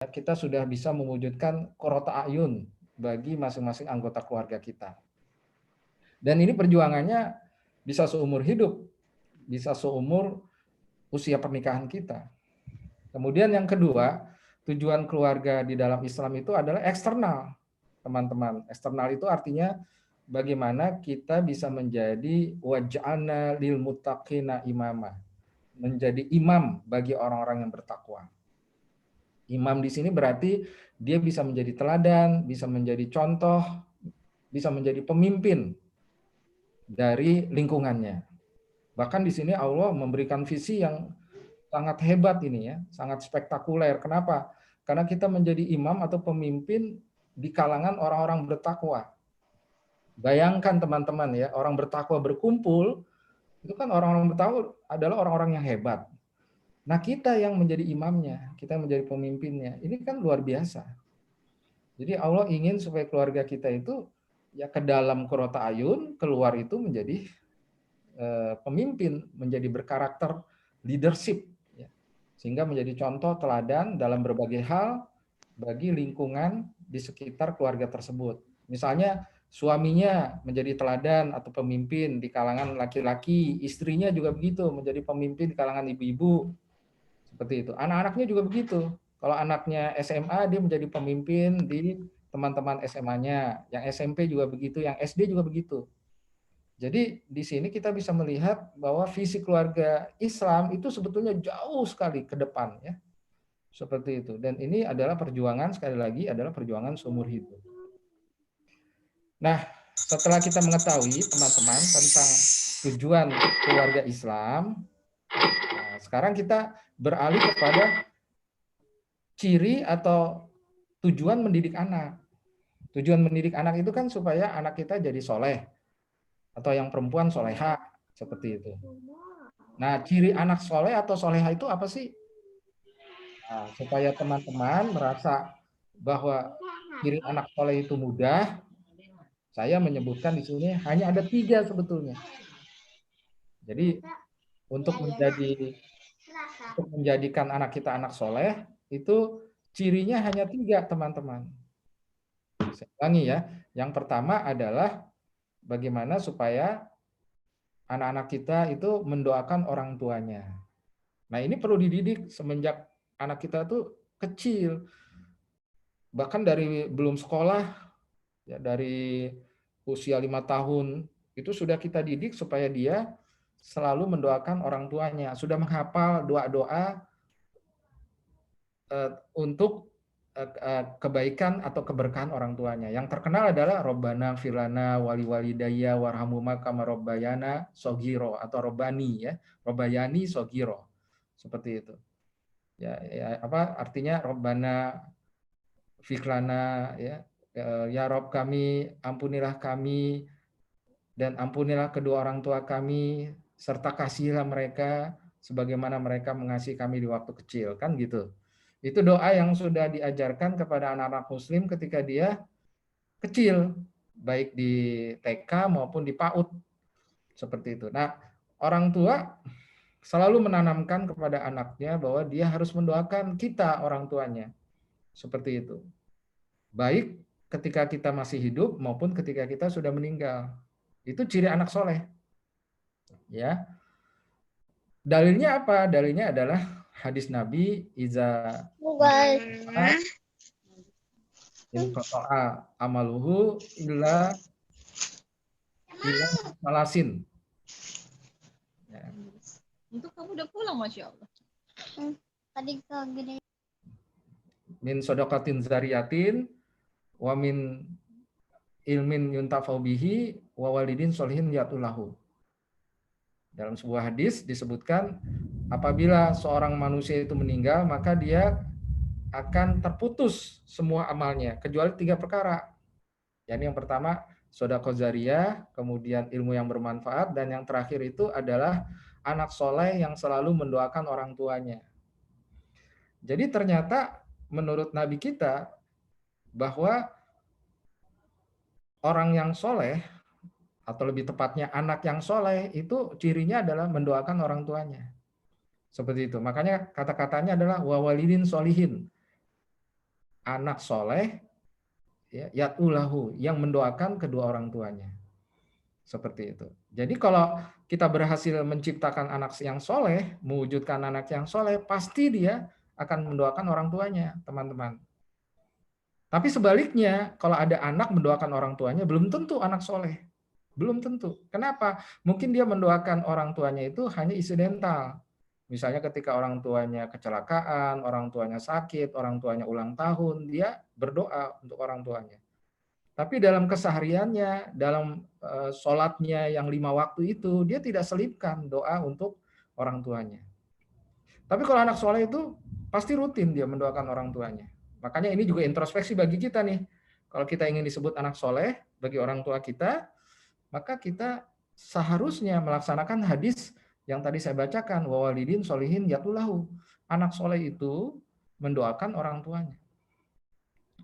kita sudah bisa mewujudkan qurrata a'yun bagi masing-masing anggota keluarga kita. Dan ini perjuangannya bisa seumur hidup, bisa seumur usia pernikahan kita. Kemudian yang kedua, tujuan keluarga di dalam Islam itu adalah eksternal, teman-teman. Eksternal itu artinya bagaimana kita bisa menjadi waj'alna lil muttaqina imama, menjadi imam bagi orang-orang yang bertakwa. Imam di sini berarti dia bisa menjadi teladan, bisa menjadi contoh, bisa menjadi pemimpin dari lingkungannya. Bahkan di sini Allah memberikan visi yang sangat hebat ini ya, sangat spektakuler. Kenapa? Karena kita menjadi imam atau pemimpin di kalangan orang-orang bertakwa. Bayangkan teman-teman ya, orang bertakwa berkumpul, itu kan orang-orang bertakwa adalah orang-orang yang hebat. Nah kita yang menjadi imamnya, kita yang menjadi pemimpinnya, ini kan luar biasa. Jadi Allah ingin supaya keluarga kita itu ya ke dalam qurrata ayun, keluar itu menjadi pemimpin, menjadi berkarakter leadership, ya. Sehingga menjadi contoh teladan dalam berbagai hal bagi lingkungan di sekitar keluarga tersebut. Misalnya suaminya menjadi teladan atau pemimpin di kalangan laki-laki, istrinya juga begitu, menjadi pemimpin di kalangan ibu-ibu, seperti itu. Anak-anaknya juga begitu. Kalau anaknya SMA, dia menjadi pemimpin di teman-teman SMA-nya. Yang SMP juga begitu, yang SD juga begitu. Jadi di sini kita bisa melihat bahwa visi keluarga Islam itu sebetulnya jauh sekali ke depan ya. Seperti itu. Dan ini adalah perjuangan, sekali lagi adalah perjuangan seumur hidup. Nah, setelah kita mengetahui teman-teman tentang tujuan keluarga Islam, nah, sekarang kita beralih kepada ciri atau tujuan mendidik anak. Tujuan mendidik anak itu kan supaya anak kita jadi soleh, atau yang perempuan soleha, seperti itu. Nah, ciri anak soleh atau soleha itu apa sih? Nah, supaya teman-teman merasa bahwa ciri anak soleh itu mudah, saya menyebutkan di sini hanya ada 3 sebetulnya. Jadi untuk menjadikan anak kita anak soleh, itu cirinya hanya 3, teman-teman. Saya ulangi ya. Yang pertama adalah bagaimana supaya anak-anak kita itu mendoakan orang tuanya. Nah, ini perlu dididik semenjak anak kita tuh kecil. Bahkan dari belum sekolah, ya dari usia 5 tahun, itu sudah kita didik supaya dia selalu mendoakan orang tuanya. Sudah menghafal doa-doa untuk kebaikan atau keberkahan orang tuanya. Yang terkenal adalah Robbana firlana wali walidayya warhamuma kama robbayana sogiro, atau Robbani ya, Robbayani sogiro, seperti itu. Ya, apa artinya Robbana firlana ya, ya Rob kami, ampunilah kami dan ampunilah kedua orang tua kami, serta kasihilah mereka sebagaimana mereka mengasihi kami di waktu kecil, kan gitu. Itu doa yang sudah diajarkan kepada anak-anak muslim ketika dia kecil, baik di TK maupun di PAUD, seperti itu. Nah, orang tua selalu menanamkan kepada anaknya bahwa dia harus mendoakan kita, orang tuanya, seperti itu. Baik ketika kita masih hidup maupun ketika kita sudah meninggal. Itu ciri anak soleh. Ya, dalilnya apa? Dalilnya adalah hadis Nabi, iza inqata'a amaluhu illa malasin. Ya. Untuk kamu udah pulang, Masya Allah. Tadi gede. Min sodokatin zariyatin wa min ilmin yuntafau bihi wa walidin solihin yatulahu. Dalam sebuah hadis disebutkan apabila seorang manusia itu meninggal maka dia akan terputus semua amalnya kecuali 3 perkara. Yani yang pertama sedekah jariyah, kemudian ilmu yang bermanfaat, dan yang terakhir itu adalah anak soleh yang selalu mendoakan orang tuanya. Jadi ternyata menurut Nabi kita bahwa orang yang soleh, atau lebih tepatnya anak yang soleh, itu cirinya adalah mendoakan orang tuanya. Seperti itu. Makanya kata-katanya adalah wawalidin solihin. anak soleh, ya, yatulahu, yang mendoakan kedua orang tuanya. Seperti itu. Jadi kalau kita berhasil menciptakan anak yang soleh, mewujudkan anak yang soleh, pasti dia akan mendoakan orang tuanya, teman-teman. Tapi sebaliknya, kalau ada anak mendoakan orang tuanya, belum tentu anak soleh. Belum tentu. Kenapa? Mungkin dia mendoakan orang tuanya itu hanya insidental. Misalnya ketika orang tuanya kecelakaan, orang tuanya sakit, orang tuanya ulang tahun, dia berdoa untuk orang tuanya. Tapi dalam kesehariannya, dalam sholatnya yang 5 waktu itu, dia tidak selipkan doa untuk orang tuanya. Tapi kalau anak soleh itu pasti rutin dia mendoakan orang tuanya. Makanya ini juga introspeksi bagi kita nih. Kalau kita ingin disebut anak soleh bagi orang tua kita, maka kita seharusnya melaksanakan hadis yang tadi saya bacakan, wawalidin solihin yatulahu. Anak soleh itu mendoakan orang tuanya.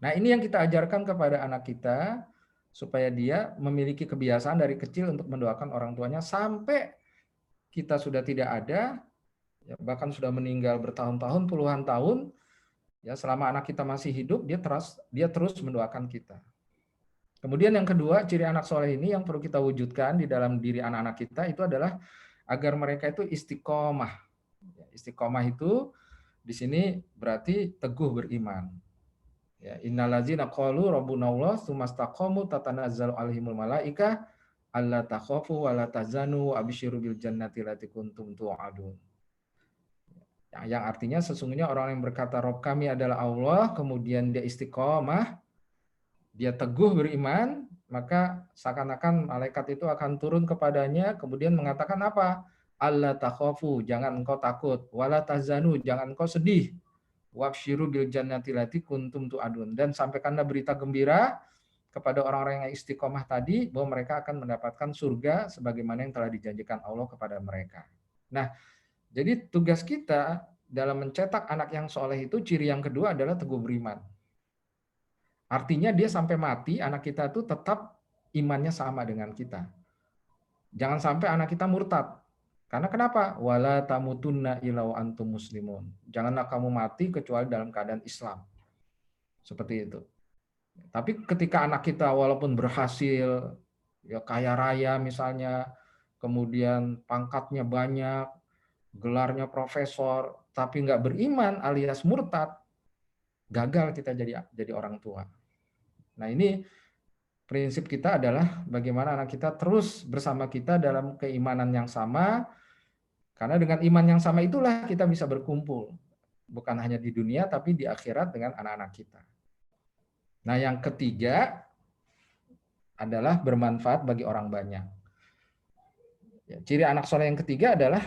Nah, ini yang kita ajarkan kepada anak kita supaya dia memiliki kebiasaan dari kecil untuk mendoakan orang tuanya sampai kita sudah tidak ada, ya, bahkan sudah meninggal bertahun-tahun, puluhan tahun, ya selama anak kita masih hidup, dia terus mendoakan kita. Kemudian yang kedua, ciri anak soleh ini yang perlu kita wujudkan di dalam diri anak-anak kita itu adalah agar mereka itu istiqomah. Istiqomah itu di sini berarti teguh beriman. Ya, innallazina qalu rabbunallah tsumastaqamu tatanazzalu alaihimul malaikah alla takhafu wa la tahzanu wa absyiru bil jannati allati kuntum tu'adun. Yang artinya sesungguhnya orang yang berkata Rabb kami adalah Allah, kemudian dia istiqomah, dia teguh beriman, maka seakan-akan malaikat itu akan turun kepadanya kemudian mengatakan apa? Alla takhafu, jangan engkau takut, wala tahzanu, jangan engkau sedih. Wabsyiru bil jannati lati kuntum tu'adun, dan sampaikanlah berita gembira kepada orang-orang yang istiqomah tadi bahwa mereka akan mendapatkan surga sebagaimana yang telah dijanjikan Allah kepada mereka. Nah, jadi tugas kita dalam mencetak anak yang soleh itu ciri yang kedua adalah teguh beriman. Artinya dia sampai mati anak kita itu tetap imannya sama dengan kita. Jangan sampai anak kita murtad. Karena kenapa? Wala tamutunna illa wa antum muslimun. Janganlah kamu mati kecuali dalam keadaan Islam. Seperti itu. Tapi ketika anak kita walaupun berhasil, ya kaya raya misalnya, kemudian pangkatnya banyak, gelarnya profesor, tapi nggak beriman alias murtad, gagal kita jadi orang tua. Nah ini prinsip kita adalah bagaimana anak kita terus bersama kita dalam keimanan yang sama. Karena dengan iman yang sama itulah kita bisa berkumpul. Bukan hanya di dunia, tapi di akhirat dengan anak-anak kita. Nah, yang ketiga adalah bermanfaat bagi orang banyak. Ya, ciri anak soleh yang ketiga adalah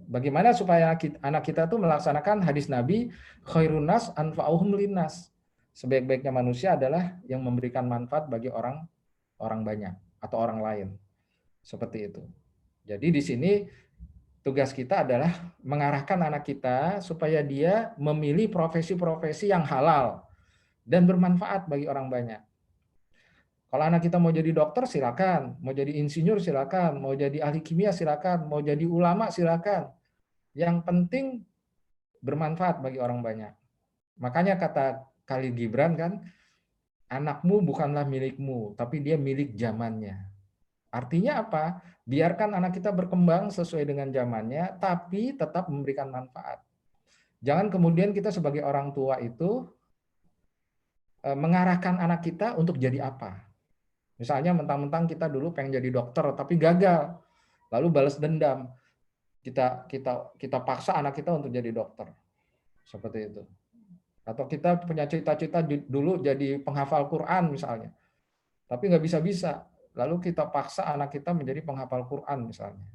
bagaimana supaya anak kita tuh melaksanakan hadis Nabi, khairun nas anfa'uhum linnas. Sebaik-baiknya manusia adalah yang memberikan manfaat bagi orang banyak atau orang lain. Seperti itu. Jadi di sini tugas kita adalah mengarahkan anak kita supaya dia memilih profesi-profesi yang halal dan bermanfaat bagi orang banyak. Kalau anak kita mau jadi dokter silakan, mau jadi insinyur silakan, mau jadi ahli kimia silakan, mau jadi ulama silakan. Yang penting bermanfaat bagi orang banyak. Makanya kata Khalil Gibran kan, anakmu bukanlah milikmu, tapi dia milik zamannya. Artinya apa? Biarkan anak kita berkembang sesuai dengan zamannya, tapi tetap memberikan manfaat. Jangan kemudian kita sebagai orang tua itu mengarahkan anak kita untuk jadi apa. Misalnya mentang-mentang kita dulu pengen jadi dokter, tapi gagal, lalu balas dendam. Kita paksa anak kita untuk jadi dokter, seperti itu. Atau kita punya cita-cita dulu jadi penghafal Quran misalnya, tapi nggak bisa-bisa. Lalu kita paksa anak kita menjadi penghafal Quran misalnya,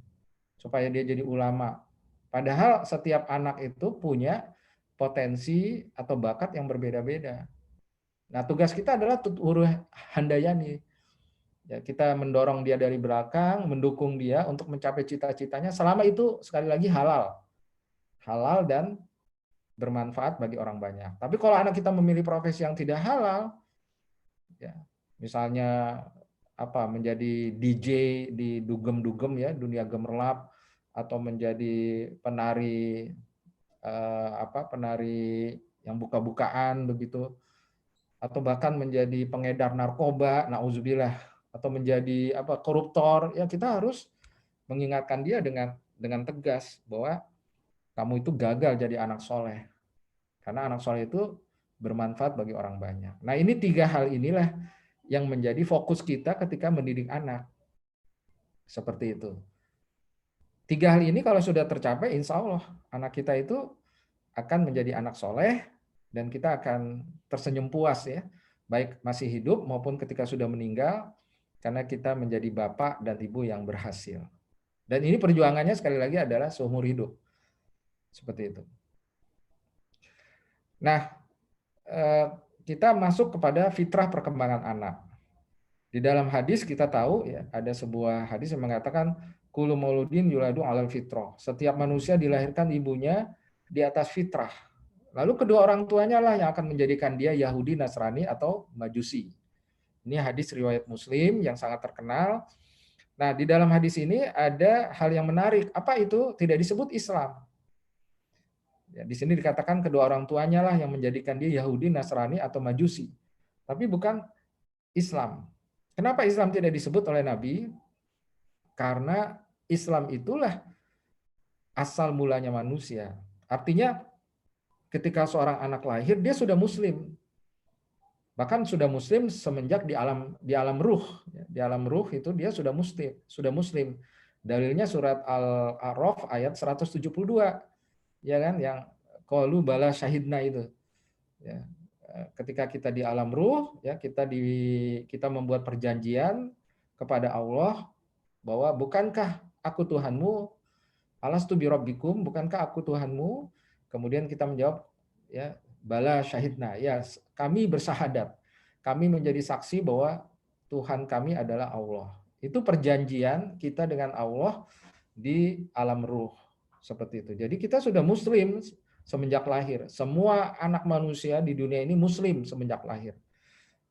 supaya dia jadi ulama. Padahal setiap anak itu punya potensi atau bakat yang berbeda-beda. Nah, tugas kita adalah tuturuh handayani. Ya, kita mendorong dia dari belakang, mendukung dia untuk mencapai cita-citanya. Selama itu sekali lagi halal, halal dan bermanfaat bagi orang banyak. Tapi kalau anak kita memilih profesi yang tidak halal, ya, misalnya apa menjadi DJ di dugem-dugem ya, dunia gemerlap, atau menjadi penari penari yang buka-bukaan begitu, atau bahkan menjadi pengedar narkoba, nauzubillah, atau menjadi koruptor, ya kita harus mengingatkan dia dengan tegas bahwa kamu itu gagal jadi anak soleh. Karena anak soleh itu bermanfaat bagi orang banyak. Nah, ini 3 hal inilah yang menjadi fokus kita ketika mendidik anak. Seperti itu. 3 hal ini kalau sudah tercapai, insya Allah anak kita itu akan menjadi anak soleh dan kita akan tersenyum puas ya, baik masih hidup maupun ketika sudah meninggal, karena kita menjadi bapak dan ibu yang berhasil. Dan ini perjuangannya sekali lagi adalah seumur hidup. Seperti itu. Nah, kita masuk kepada fitrah perkembangan anak. Di dalam hadis kita tahu ya, ada sebuah hadis yang mengatakan kullu mauludin yuladu 'alal fitrah. Setiap manusia dilahirkan ibunya di atas fitrah. Lalu kedua orang tuanya lah yang akan menjadikan dia Yahudi, Nasrani atau Majusi. Ini hadis riwayat Muslim yang sangat terkenal. Nah, di dalam hadis ini ada hal yang menarik. Apa itu? Tidak disebut Islam. Ya, di sini dikatakan kedua orang tuanya lah yang menjadikan dia Yahudi, Nasrani atau Majusi. Tapi bukan Islam. Kenapa Islam tidak disebut oleh Nabi? Karena Islam itulah asal mulanya manusia. Artinya ketika seorang anak lahir dia sudah muslim. Bahkan sudah muslim semenjak di alam ruh. Di alam ruh itu dia sudah muslim. Dalilnya surat Al-A'raf ayat 172. Ya kan, yang qalu bala syahidna itu. Ya. Ketika kita di alam ruh, ya kita membuat perjanjian kepada Allah bahwa bukankah aku Tuhanmu, alastu bi rabbikum, bukankah aku Tuhanmu? Kemudian kita menjawab, ya bala syahidna, ya kami bersahadat, kami menjadi saksi bahwa Tuhan kami adalah Allah. Itu perjanjian kita dengan Allah di alam ruh, seperti itu. Jadi kita sudah muslim semenjak lahir. Semua anak manusia di dunia ini muslim semenjak lahir.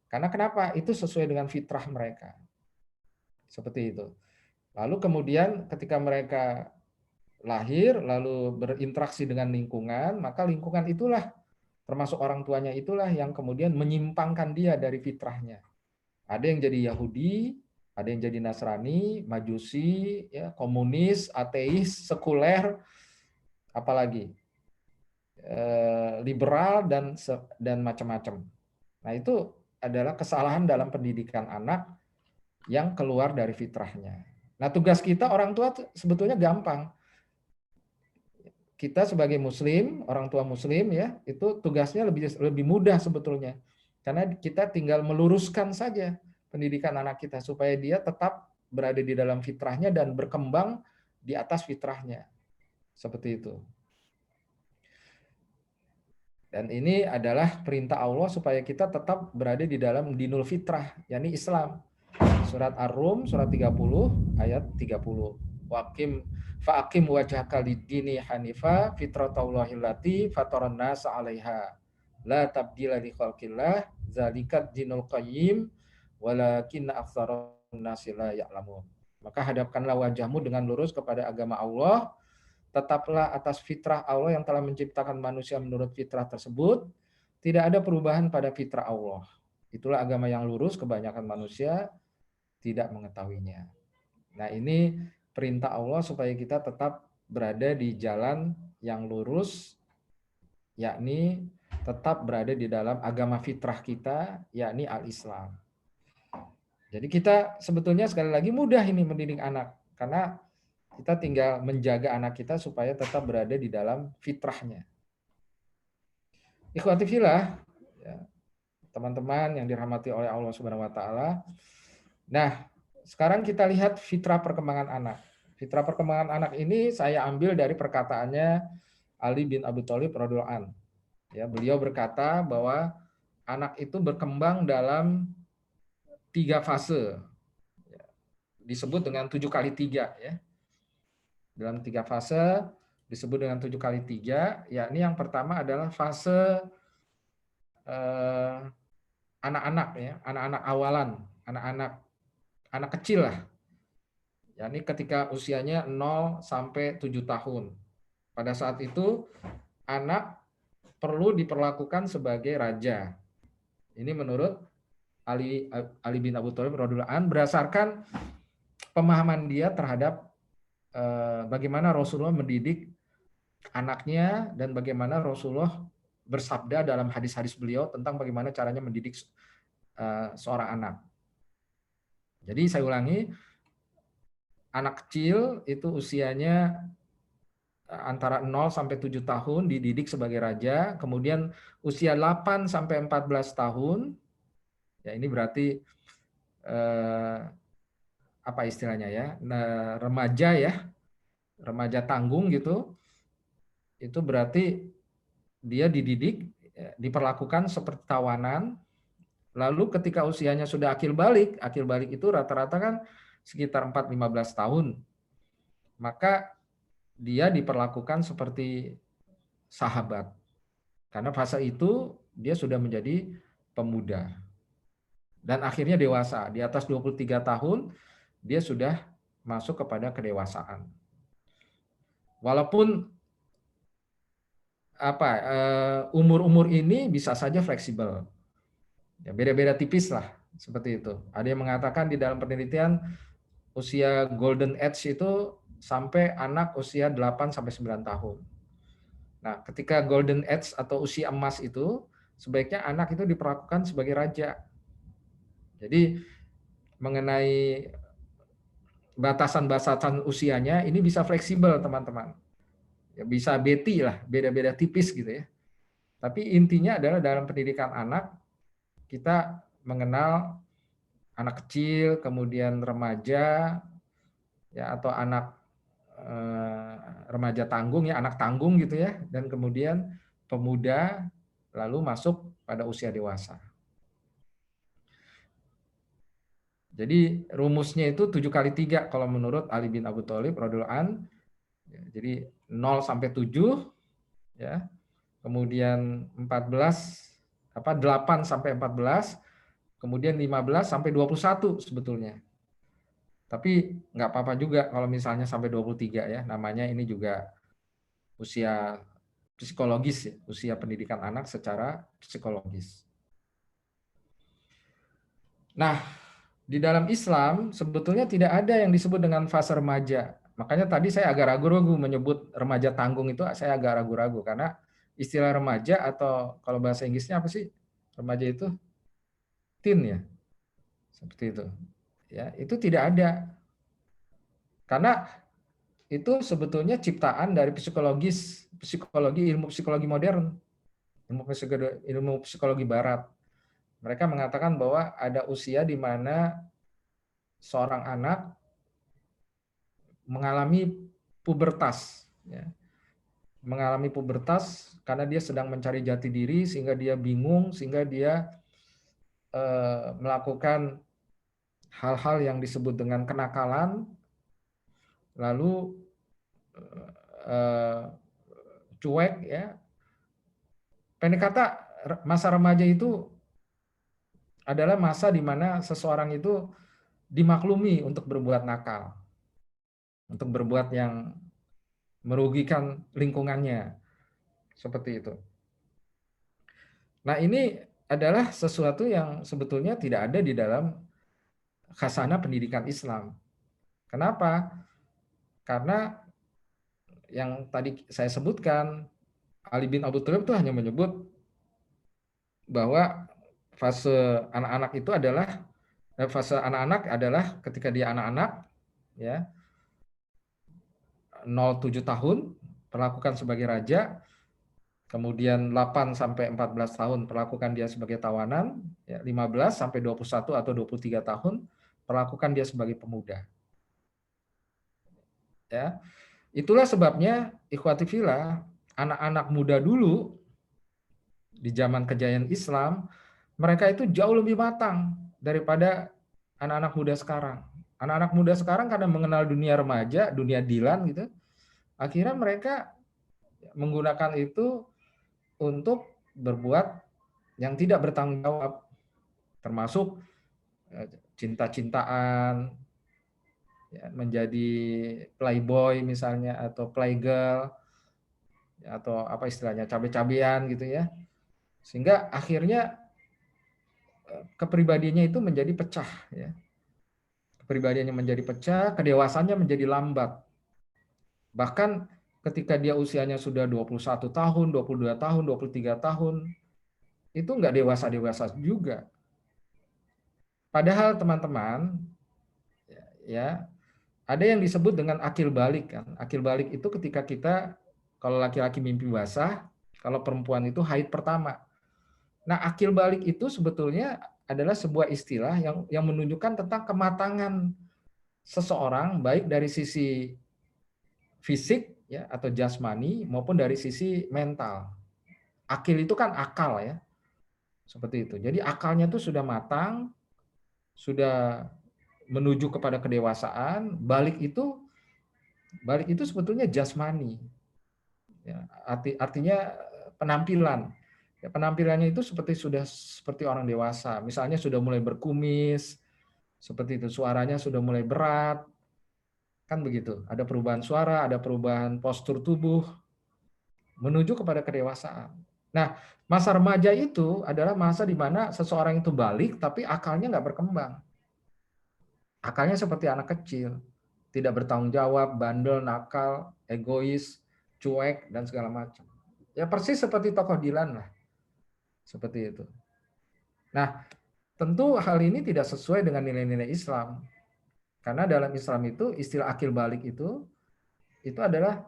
Karena kenapa? Itu sesuai dengan fitrah mereka. Seperti itu. Lalu kemudian ketika mereka lahir, lalu berinteraksi dengan lingkungan, maka lingkungan itulah, termasuk orang tuanya itulah yang kemudian menyimpangkan dia dari fitrahnya. Ada yang jadi Yahudi, ada yang jadi Nasrani, Majusi, ya, komunis, ateis, sekuler, apalagi liberal dan macam-macam. Nah, itu adalah kesalahan dalam pendidikan anak yang keluar dari fitrahnya. Nah, tugas kita orang tua sebetulnya gampang. Kita sebagai muslim, orang tua muslim ya, itu tugasnya lebih mudah sebetulnya. Karena kita tinggal meluruskan saja pendidikan anak kita supaya dia tetap berada di dalam fitrahnya dan berkembang di atas fitrahnya. Seperti itu. Dan ini adalah perintah Allah supaya kita tetap berada di dalam dinul fitrah, yakni Islam. Surat Ar-Rum, surat 30, ayat 30. Fa'aqim wajhaka lid-dini hanifa fitratallahi allati fataran nasa 'alaiha. La tabdila li khalqillah, zalikat dinul qayyim, walakinna aktsaran nasi la ya'lamun. Maka hadapkanlah wajahmu dengan lurus kepada agama Allah. Tetaplah atas fitrah Allah yang telah menciptakan manusia menurut fitrah tersebut. Tidak ada perubahan pada fitrah Allah. Itulah agama yang lurus, kebanyakan manusia tidak mengetahuinya. Nah, ini perintah Allah supaya kita tetap berada di jalan yang lurus, yakni tetap berada di dalam agama fitrah kita, yakni al-Islam. Jadi kita sebetulnya sekali lagi mudah ini mendidik anak, karena kita tinggal menjaga anak kita supaya tetap berada di dalam fitrahnya. Ikhwati fillah, ya, teman-teman yang dirahmati oleh Allah Subhanahu wa taala. Nah, sekarang kita lihat fitrah perkembangan anak. Fitrah perkembangan anak ini saya ambil dari perkataannya Ali bin Abi Thalib radhiyallahu anhu. Ya, beliau berkata bahwa anak itu berkembang dalam 3 fase. Ya, disebut dengan 7x3 ya. Dalam 3 fase disebut dengan 7x3, yakni yang pertama adalah fase anak-anak ya, anak-anak awalan, anak kecil lah. Yakni ketika usianya 0 sampai 7 tahun. Pada saat itu anak perlu diperlakukan sebagai raja. Ini menurut Ali bin Abi Thalib radhiyallahu anhu berdasarkan pemahaman dia terhadap bagaimana Rasulullah mendidik anaknya dan bagaimana Rasulullah bersabda dalam hadis-hadis beliau tentang bagaimana caranya mendidik seorang anak. Jadi saya ulangi, anak kecil itu usianya antara 0 sampai 7 tahun dididik sebagai raja, kemudian usia 8 sampai 14 tahun, ya ini berarti apa istilahnya ya, remaja ya, remaja tanggung gitu, itu berarti dia dididik, diperlakukan seperti tawanan. Lalu ketika usianya sudah akil balik itu rata-rata kan sekitar 4-15 tahun, maka dia diperlakukan seperti sahabat. Karena fase itu dia sudah menjadi pemuda. Dan akhirnya dewasa. Di atas 23 tahun, dia sudah masuk kepada kedewasaan. Walaupun umur-umur ini bisa saja fleksibel. Ya, beda-beda tipis lah, seperti itu. Ada yang mengatakan di dalam penelitian, usia golden age itu sampai anak usia 8 sampai 9 tahun. Nah, ketika golden age atau usia emas itu, sebaiknya anak itu diperlakukan sebagai raja. Jadi mengenai batasan-batasan usianya ini bisa fleksibel, teman-teman. Ya, bisa beti lah, beda-beda tipis gitu ya. Tapi intinya adalah dalam pendidikan anak, kita mengenal anak kecil, kemudian remaja, ya atau anak remaja tanggung ya, anak tanggung gitu ya, dan kemudian pemuda, lalu masuk pada usia dewasa. Jadi rumusnya itu 7x3 kalau menurut Ali bin Abi Thalib radhiyallahu anhu. Jadi 0 sampai 7 ya. Kemudian 8 sampai 14, kemudian 15 sampai 21 sebetulnya. Tapi nggak apa-apa juga kalau misalnya sampai 23 ya, namanya ini juga usia psikologis ya, usia pendidikan anak secara psikologis. Nah, di dalam Islam sebetulnya tidak ada yang disebut dengan fase remaja. Makanya tadi saya agak ragu-ragu menyebut remaja tanggung itu, saya agak ragu-ragu karena istilah remaja atau kalau bahasa Inggrisnya apa sih? Remaja itu teen ya. Seperti itu. Ya, itu tidak ada. Karena itu sebetulnya ciptaan dari ilmu psikologi modern, ilmu psikologi barat. Mereka mengatakan bahwa ada usia di mana seorang anak mengalami pubertas, ya. Mengalami pubertas karena dia sedang mencari jati diri, sehingga dia bingung, sehingga dia melakukan hal-hal yang disebut dengan kenakalan, lalu cuek ya. Pendek kata, masa remaja itu adalah masa di mana seseorang itu dimaklumi untuk berbuat nakal, untuk berbuat yang merugikan lingkungannya, seperti itu. Nah, ini adalah sesuatu yang sebetulnya tidak ada di dalam khasanah pendidikan Islam. Kenapa? Karena yang tadi saya sebutkan, Ali bin Abi Thalib itu hanya menyebut bahwa fase anak-anak itu adalah ketika dia anak-anak ya 0-7 tahun perlakukan sebagai raja, kemudian 8 sampai 14 tahun perlakukan dia sebagai tawanan, ya 15 sampai 21 atau 23 tahun perlakukan dia sebagai pemuda. Ya. Itulah sebabnya ikhwati fillah, anak-anak muda dulu di zaman kejayaan Islam, mereka itu jauh lebih matang daripada anak-anak muda sekarang. Anak-anak muda sekarang karena mengenal dunia remaja, dunia dilan gitu, akhirnya mereka menggunakan itu untuk berbuat yang tidak bertanggung jawab, termasuk cinta-cintaan, ya, menjadi playboy misalnya, atau playgirl, atau apa istilahnya, cabe-cabean gitu ya. Sehingga akhirnya kepribadiannya itu menjadi pecah, ya. Kepribadiannya menjadi pecah, kedewasannya menjadi lambat. Bahkan ketika dia usianya sudah 21 tahun, 22 tahun, 23 tahun, itu nggak dewasa-dewasa juga. Padahal teman-teman, ya, ada yang disebut dengan akil balik kan. Akil balik itu ketika kita, kalau laki-laki mimpi basah, kalau perempuan itu haid pertama. Nah, akil balik itu sebetulnya adalah sebuah istilah yang menunjukkan tentang kematangan seseorang, baik dari sisi fisik ya atau jasmani maupun dari sisi mental. Akil itu kan akal ya, seperti itu. Jadi akalnya itu sudah matang, sudah menuju kepada kedewasaan. Balik itu sebetulnya jasmani. Ya, artinya penampilan. Ya, penampilannya itu seperti orang dewasa. Misalnya sudah mulai berkumis, seperti itu. Suaranya sudah mulai berat, kan begitu. Ada perubahan suara, ada perubahan postur tubuh menuju kepada kedewasaan. Nah, masa remaja itu adalah masa di mana seseorang itu balik, tapi akalnya nggak berkembang. Akalnya seperti anak kecil, tidak bertanggung jawab, bandel, nakal, egois, cuek, dan segala macam. Ya persis seperti tokoh Dilan lah. Seperti itu. Nah, tentu hal ini tidak sesuai dengan nilai-nilai Islam. Karena dalam Islam itu istilah akil balik itu adalah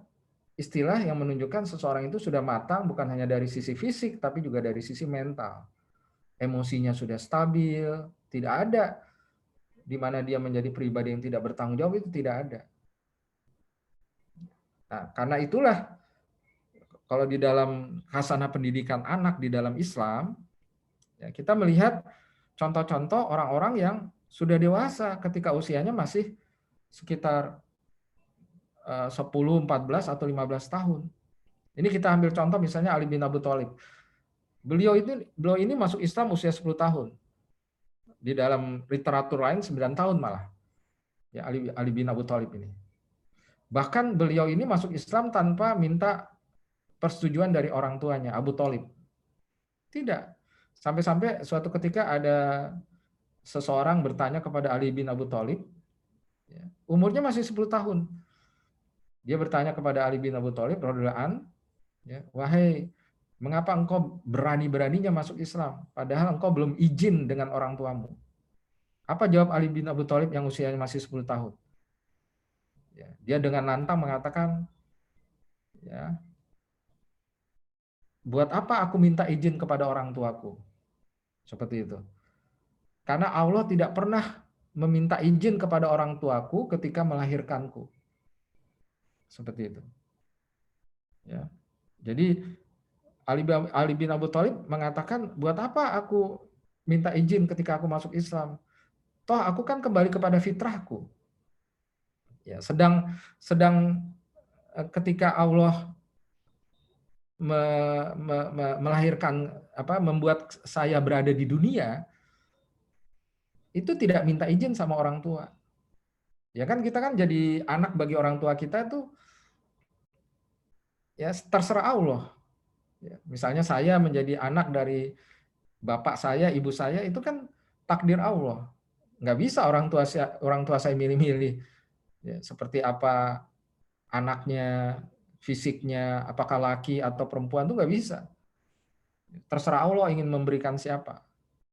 istilah yang menunjukkan seseorang itu sudah matang bukan hanya dari sisi fisik tapi juga dari sisi mental. Emosinya sudah stabil, tidak ada di mana dia menjadi pribadi yang tidak bertanggung jawab, itu tidak ada. Nah, karena itulah kalau di dalam khasanah pendidikan anak di dalam Islam, ya, kita melihat contoh-contoh orang-orang yang sudah dewasa ketika usianya masih sekitar 10, 14 atau 15 tahun. Ini kita ambil contoh misalnya Ali bin Abi Thalib. Beliau ini masuk Islam usia 10 tahun. Di dalam literatur lain 9 tahun malah. Ya, Ali bin Abi Thalib ini. Bahkan beliau ini masuk Islam tanpa minta persetujuan dari orang tuanya, Abu Thalib. Tidak. Sampai-sampai suatu ketika ada seseorang bertanya kepada Ali bin Abi Thalib, ya, umurnya masih 10 tahun. Dia bertanya kepada Ali bin Abi Thalib radhiyallahu anhu, ya, wahai, mengapa engkau berani-beraninya masuk Islam padahal engkau belum izin dengan orang tuamu? Apa jawab Ali bin Abi Thalib yang usianya masih 10 tahun? Ya, dia dengan lantang mengatakan, ya, buat apa aku minta izin kepada orang tuaku? Seperti itu. Karena Allah tidak pernah meminta izin kepada orang tuaku ketika melahirkanku. Seperti itu. Ya. Jadi Ali bin Abi Thalib mengatakan, buat apa aku minta izin ketika aku masuk Islam? Toh aku kan kembali kepada fitrahku. Ya, sedang ketika Allah melahirkan membuat saya berada di dunia, itu tidak minta izin sama orang tua. Ya kan kita kan jadi anak bagi orang tua kita tuh ya terserah Allah. Ya, misalnya saya menjadi anak dari bapak saya, ibu saya, itu kan takdir Allah. Nggak bisa orang tua saya milih-milih. Ya, seperti apa anaknya, fisiknya, apakah laki atau perempuan, itu nggak bisa. Terserah Allah ingin memberikan siapa.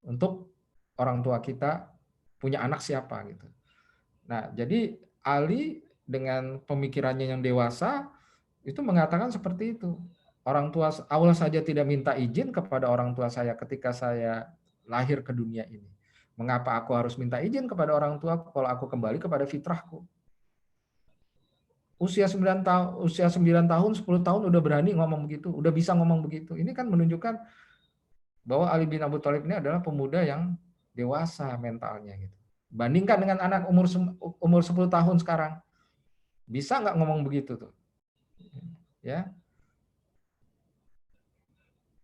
Untuk orang tua kita punya anak siapa gitu. Nah, jadi Ali dengan pemikirannya yang dewasa itu mengatakan seperti itu. Orang tua Allah saja tidak minta izin kepada orang tua saya ketika saya lahir ke dunia ini. Mengapa aku harus minta izin kepada orang tua kalau aku kembali kepada fitrahku? Usia 9 tahun, 10 tahun udah berani ngomong begitu, udah bisa ngomong begitu. Ini kan menunjukkan bahwa Ali bin Abi Thalib ini adalah pemuda yang dewasa mentalnya gitu. Bandingkan dengan anak umur 10 tahun sekarang. Bisa nggak ngomong begitu tuh? Ya.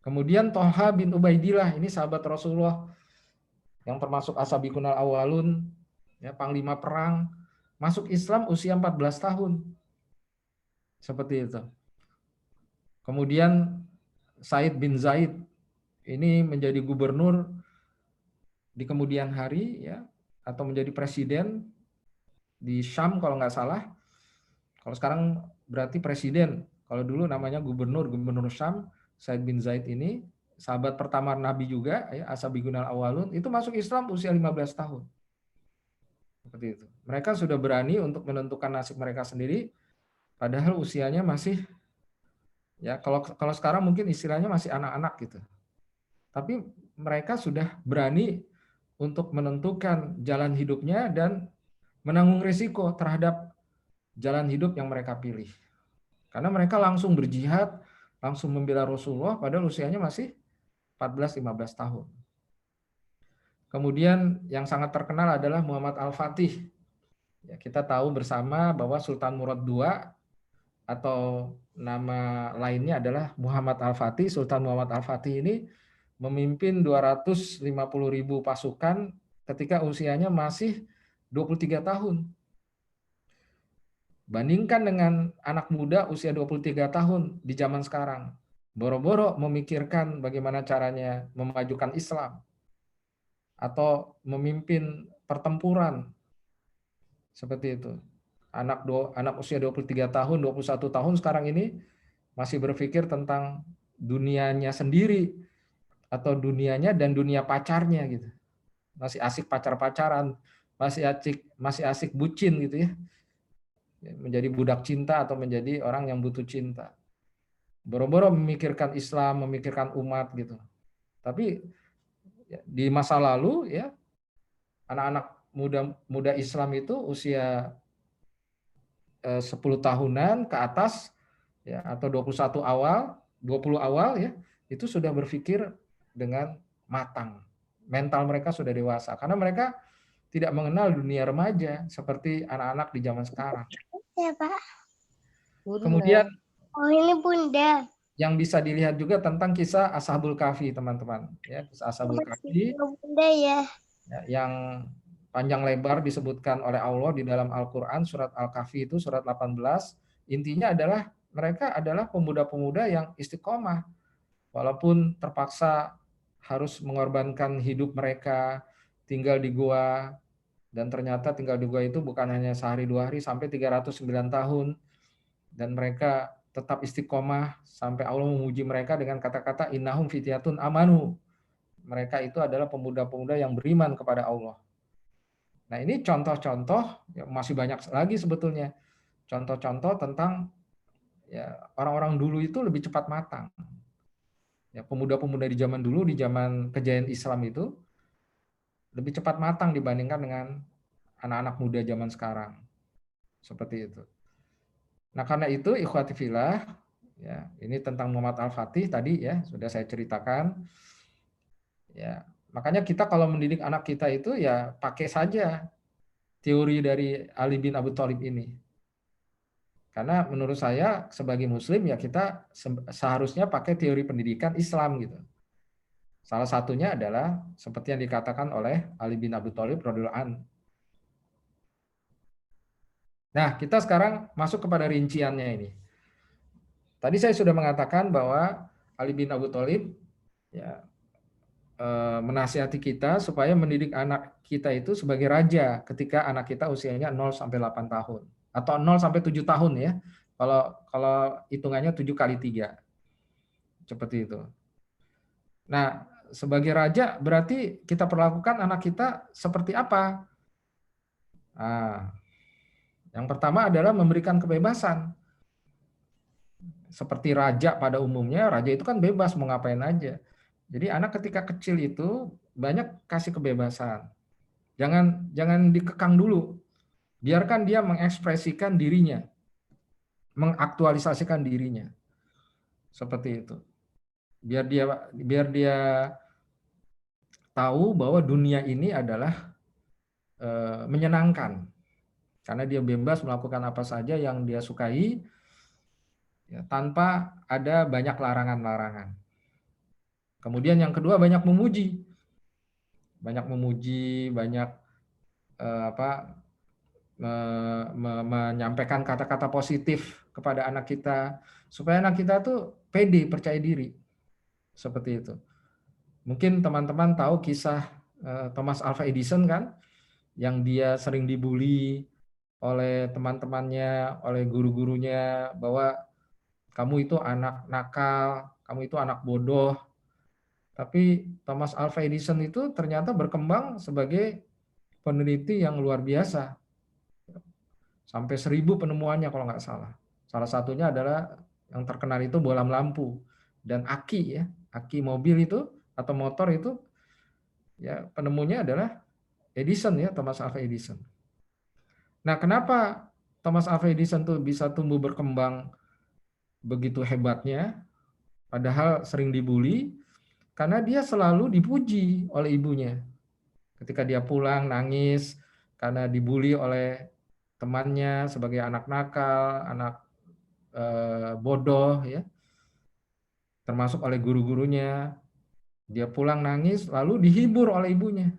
Kemudian Thalha bin Ubaidillah, ini sahabat Rasulullah yang termasuk Ashabikunal Awalun, ya, panglima perang, masuk Islam usia 14 tahun. Seperti itu. Kemudian Said bin Zaid ini menjadi gubernur di kemudian hari ya, atau menjadi presiden di Syam kalau nggak salah. Kalau sekarang berarti presiden. Kalau dulu namanya gubernur Syam, Said bin Zaid ini, sahabat pertama Nabi juga, ya, As-Sabiqunal Awwalun, itu masuk Islam usia 15 tahun. Seperti itu. Mereka sudah berani untuk menentukan nasib mereka sendiri, padahal usianya masih, ya kalau sekarang mungkin istilahnya masih anak-anak gitu. Tapi mereka sudah berani untuk menentukan jalan hidupnya dan menanggung risiko terhadap jalan hidup yang mereka pilih. Karena mereka langsung berjihad, langsung membela Rasulullah padahal usianya masih 14-15 tahun. Kemudian yang sangat terkenal adalah Muhammad Al-Fatih. Ya, kita tahu bersama bahwa Sultan Murad II atau nama lainnya adalah Muhammad Al-Fatih. Sultan Muhammad Al-Fatih ini memimpin 250.000 pasukan ketika usianya masih 23 tahun. Bandingkan dengan anak muda usia 23 tahun di zaman sekarang. Boro-boro memikirkan bagaimana caranya memajukan Islam atau memimpin pertempuran. Seperti itu. Anak usia 23 tahun, 21 tahun sekarang ini masih berpikir tentang dunianya sendiri atau dunianya dan dunia pacarnya gitu. Masih asik pacar-pacaran, masih asik bucin gitu ya. Menjadi budak cinta atau menjadi orang yang butuh cinta. Boro-boro memikirkan Islam, memikirkan umat gitu. Tapi di masa lalu ya anak-anak muda Islam itu usia 10 tahunan ke atas ya atau 21 awal, 20 awal ya, itu sudah berpikir dengan matang. Mental mereka sudah dewasa karena mereka tidak mengenal dunia remaja seperti anak-anak di zaman sekarang. Ya, Pak. Kemudian Oh, ini Bunda. yang bisa dilihat juga tentang kisah Ashabul Kahfi, teman-teman. Ya, kisah Ashabul Kahfi Bunda ya. yang panjang lebar disebutkan oleh Allah di dalam Al-Quran, surat Al-Kahfi itu surat 18. Intinya adalah mereka adalah pemuda-pemuda yang istiqomah. Walaupun terpaksa harus mengorbankan hidup mereka, tinggal di gua, dan ternyata tinggal di gua itu bukan hanya sehari 2 hari, sampai 309 tahun. Dan mereka tetap istiqomah sampai Allah memuji mereka dengan kata-kata innahum fityatun amanu. Mereka itu adalah pemuda-pemuda yang beriman kepada Allah. Nah, ini contoh-contoh, ya masih banyak lagi sebetulnya. Contoh-contoh tentang ya orang-orang dulu itu lebih cepat matang. Ya, pemuda-pemuda di zaman dulu, di zaman kejayaan Islam itu lebih cepat matang dibandingkan dengan anak-anak muda zaman sekarang. Seperti itu. Nah, karena itu ikhwati fillah, ya, ini tentang Muhammad Al-Fatih tadi ya sudah saya ceritakan. Ya, makanya kita kalau mendidik anak kita itu ya pakai saja teori dari Ali bin Abi Thalib ini. Karena menurut saya sebagai muslim ya kita seharusnya pakai teori pendidikan Islam gitu. Salah satunya adalah seperti yang dikatakan oleh Ali bin Abi Thalib radhiyallahu anhu. Nah, kita sekarang masuk kepada rinciannya ini. Tadi saya sudah mengatakan bahwa Ali bin Abi Thalib ya menasihati kita supaya mendidik anak kita itu sebagai raja ketika anak kita usianya 0 sampai 8 tahun atau 0 sampai 7 tahun ya. Kalau hitungannya 7 kali 3. Seperti itu. Nah, sebagai raja berarti kita perlakukan anak kita seperti apa? Nah, yang pertama adalah memberikan kebebasan. Seperti raja pada umumnya, raja itu kan bebas mau ngapain aja. Jadi anak ketika kecil itu banyak kasih kebebasan. Jangan dikekang dulu. Biarkan dia mengekspresikan dirinya, mengaktualisasikan dirinya. Seperti itu. Biar dia tahu bahwa dunia ini adalah menyenangkan. Karena dia bebas melakukan apa saja yang dia sukai ya, tanpa ada banyak larangan-larangan. Kemudian yang kedua banyak memuji. Banyak menyampaikan kata-kata positif kepada anak kita supaya anak kita tuh pede, percaya diri. Seperti itu. Mungkin teman-teman tahu kisah Thomas Alva Edison kan, yang dia sering dibully oleh teman-temannya, oleh guru-gurunya, bahwa kamu itu anak nakal, kamu itu anak bodoh. Tapi Thomas Alva Edison itu ternyata berkembang sebagai peneliti yang luar biasa. Sampai 1000 penemuannya kalau nggak salah. Salah satunya adalah yang terkenal itu bohlam lampu dan aki ya, aki mobil itu atau motor itu ya penemunya adalah Edison ya, Thomas Alva Edison. Nah, kenapa Thomas Alva Edison tuh bisa tumbuh berkembang begitu hebatnya padahal sering dibully? Karena dia selalu dipuji oleh ibunya. Ketika dia pulang nangis karena dibully oleh temannya sebagai anak nakal, anak bodoh ya, termasuk oleh guru-gurunya. Dia pulang nangis lalu dihibur oleh ibunya.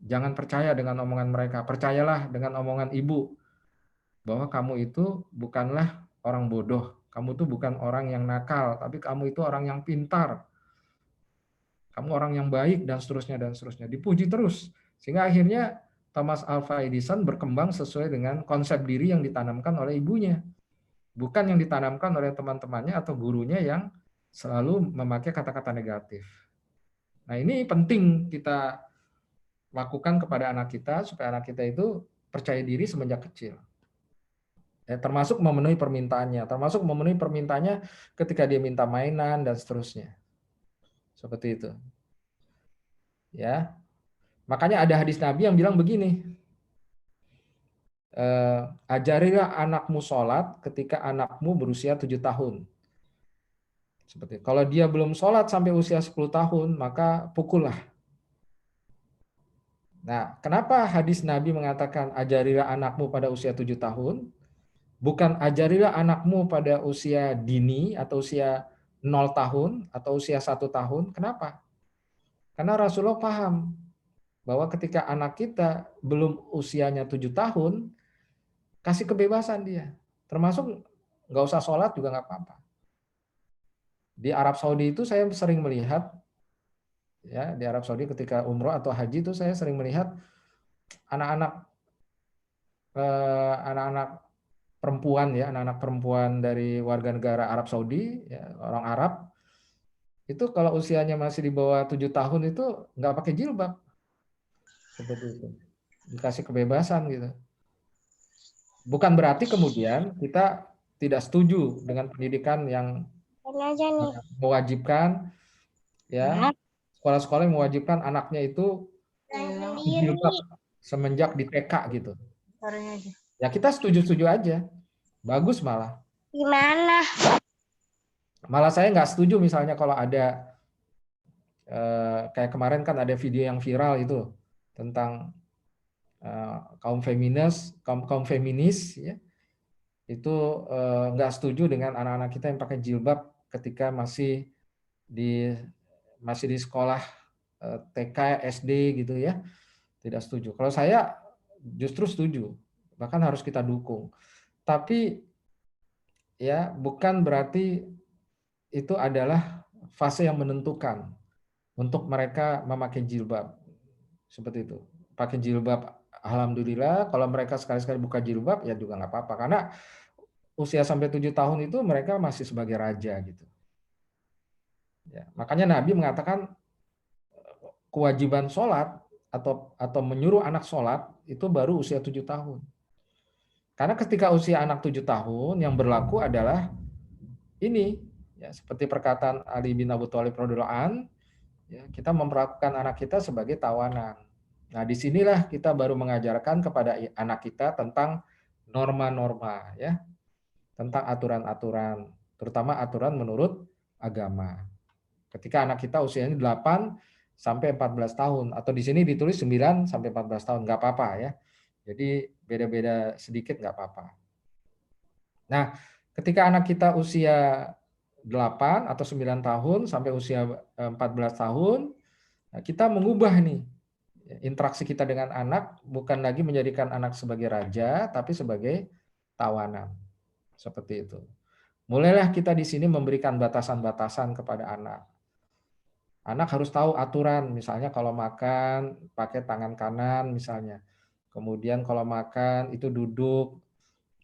Jangan percaya dengan omongan mereka, percayalah dengan omongan ibu bahwa kamu itu bukanlah orang bodoh, kamu itu bukan orang yang nakal, tapi kamu itu orang yang pintar. Kamu orang yang baik dan seterusnya dan seterusnya. Dipuji terus sehingga akhirnya Thomas Alva Edison berkembang sesuai dengan konsep diri yang ditanamkan oleh ibunya. Bukan yang ditanamkan oleh teman-temannya atau gurunya yang selalu memakai kata-kata negatif. Nah, ini penting kita lakukan kepada anak kita supaya anak kita itu percaya diri semenjak kecil. Ya, termasuk memenuhi permintaannya, termasuk memenuhi permintaannya ketika dia minta mainan dan seterusnya. Seperti itu. Ya. Makanya ada hadis Nabi yang bilang begini, ajarilah anakmu sholat ketika anakmu berusia 7 tahun. Seperti kalau dia belum sholat sampai usia 10 tahun, maka pukullah. Nah, kenapa hadis Nabi mengatakan ajarilah anakmu pada usia 7 tahun? Bukan ajarilah anakmu pada usia dini atau usia 0 tahun atau usia 1 tahun. Kenapa? Karena Rasulullah paham bahwa ketika anak kita belum usianya 7 tahun, kasih kebebasan dia. Termasuk nggak usah sholat juga nggak apa-apa. Di Arab Saudi itu saya sering melihat, ya di Arab Saudi ketika umroh atau haji itu saya sering melihat anak-anak anak-anak perempuan ya, anak-anak perempuan dari warga negara Arab Saudi, ya, orang Arab, itu kalau usianya masih di bawah 7 tahun itu nggak pakai jilbab. Seperti itu. Dikasih kebebasan gitu. Bukan berarti kemudian kita tidak setuju dengan pendidikan yang Aja nih. mewajibkan ya, sekolah-sekolah yang mewajibkan anaknya itu jilbab semenjak di TK gitu. Ya kita setuju-setuju aja. Bagus malah. Gimana? Malah saya nggak setuju misalnya kalau ada kayak kemarin kan ada video yang viral itu tentang kaum feminis ya, itu nggak setuju dengan anak-anak kita yang pakai jilbab ketika masih di sekolah TK SD gitu ya, tidak setuju. Kalau saya justru setuju, bahkan harus kita dukung. Tapi ya bukan berarti itu adalah fase yang menentukan untuk mereka memakai jilbab. Seperti itu. Pakai jilbab, alhamdulillah. Kalau mereka sekali-sekali buka jilbab, ya juga nggak apa-apa. Karena usia sampai 7 tahun itu mereka masih sebagai raja gitu. Ya, makanya Nabi mengatakan kewajiban sholat atau menyuruh anak sholat itu baru usia 7 tahun. Karena ketika usia anak 7 tahun yang berlaku adalah ini, ya, seperti perkataan Ali bin Abi Thalib radhiyallahu anhu, ya, kita memperlakukan anak kita sebagai tawanan. Nah, disinilah kita baru mengajarkan kepada anak kita tentang norma-norma, ya, tentang aturan-aturan, terutama aturan menurut agama. Ketika anak kita usianya 8 sampai 14 tahun, atau di sini ditulis 9 sampai 14 tahun, nggak apa-apa ya. Jadi beda-beda sedikit nggak apa-apa. Nah, ketika anak kita usia 8 atau 9 tahun sampai usia 14 tahun, kita mengubah nih interaksi kita dengan anak, bukan lagi menjadikan anak sebagai raja, tapi sebagai tawanan. Seperti itu. Mulailah kita di sini memberikan batasan-batasan kepada anak. Anak harus tahu aturan, misalnya kalau makan pakai tangan kanan misalnya. Kemudian kalau makan itu duduk.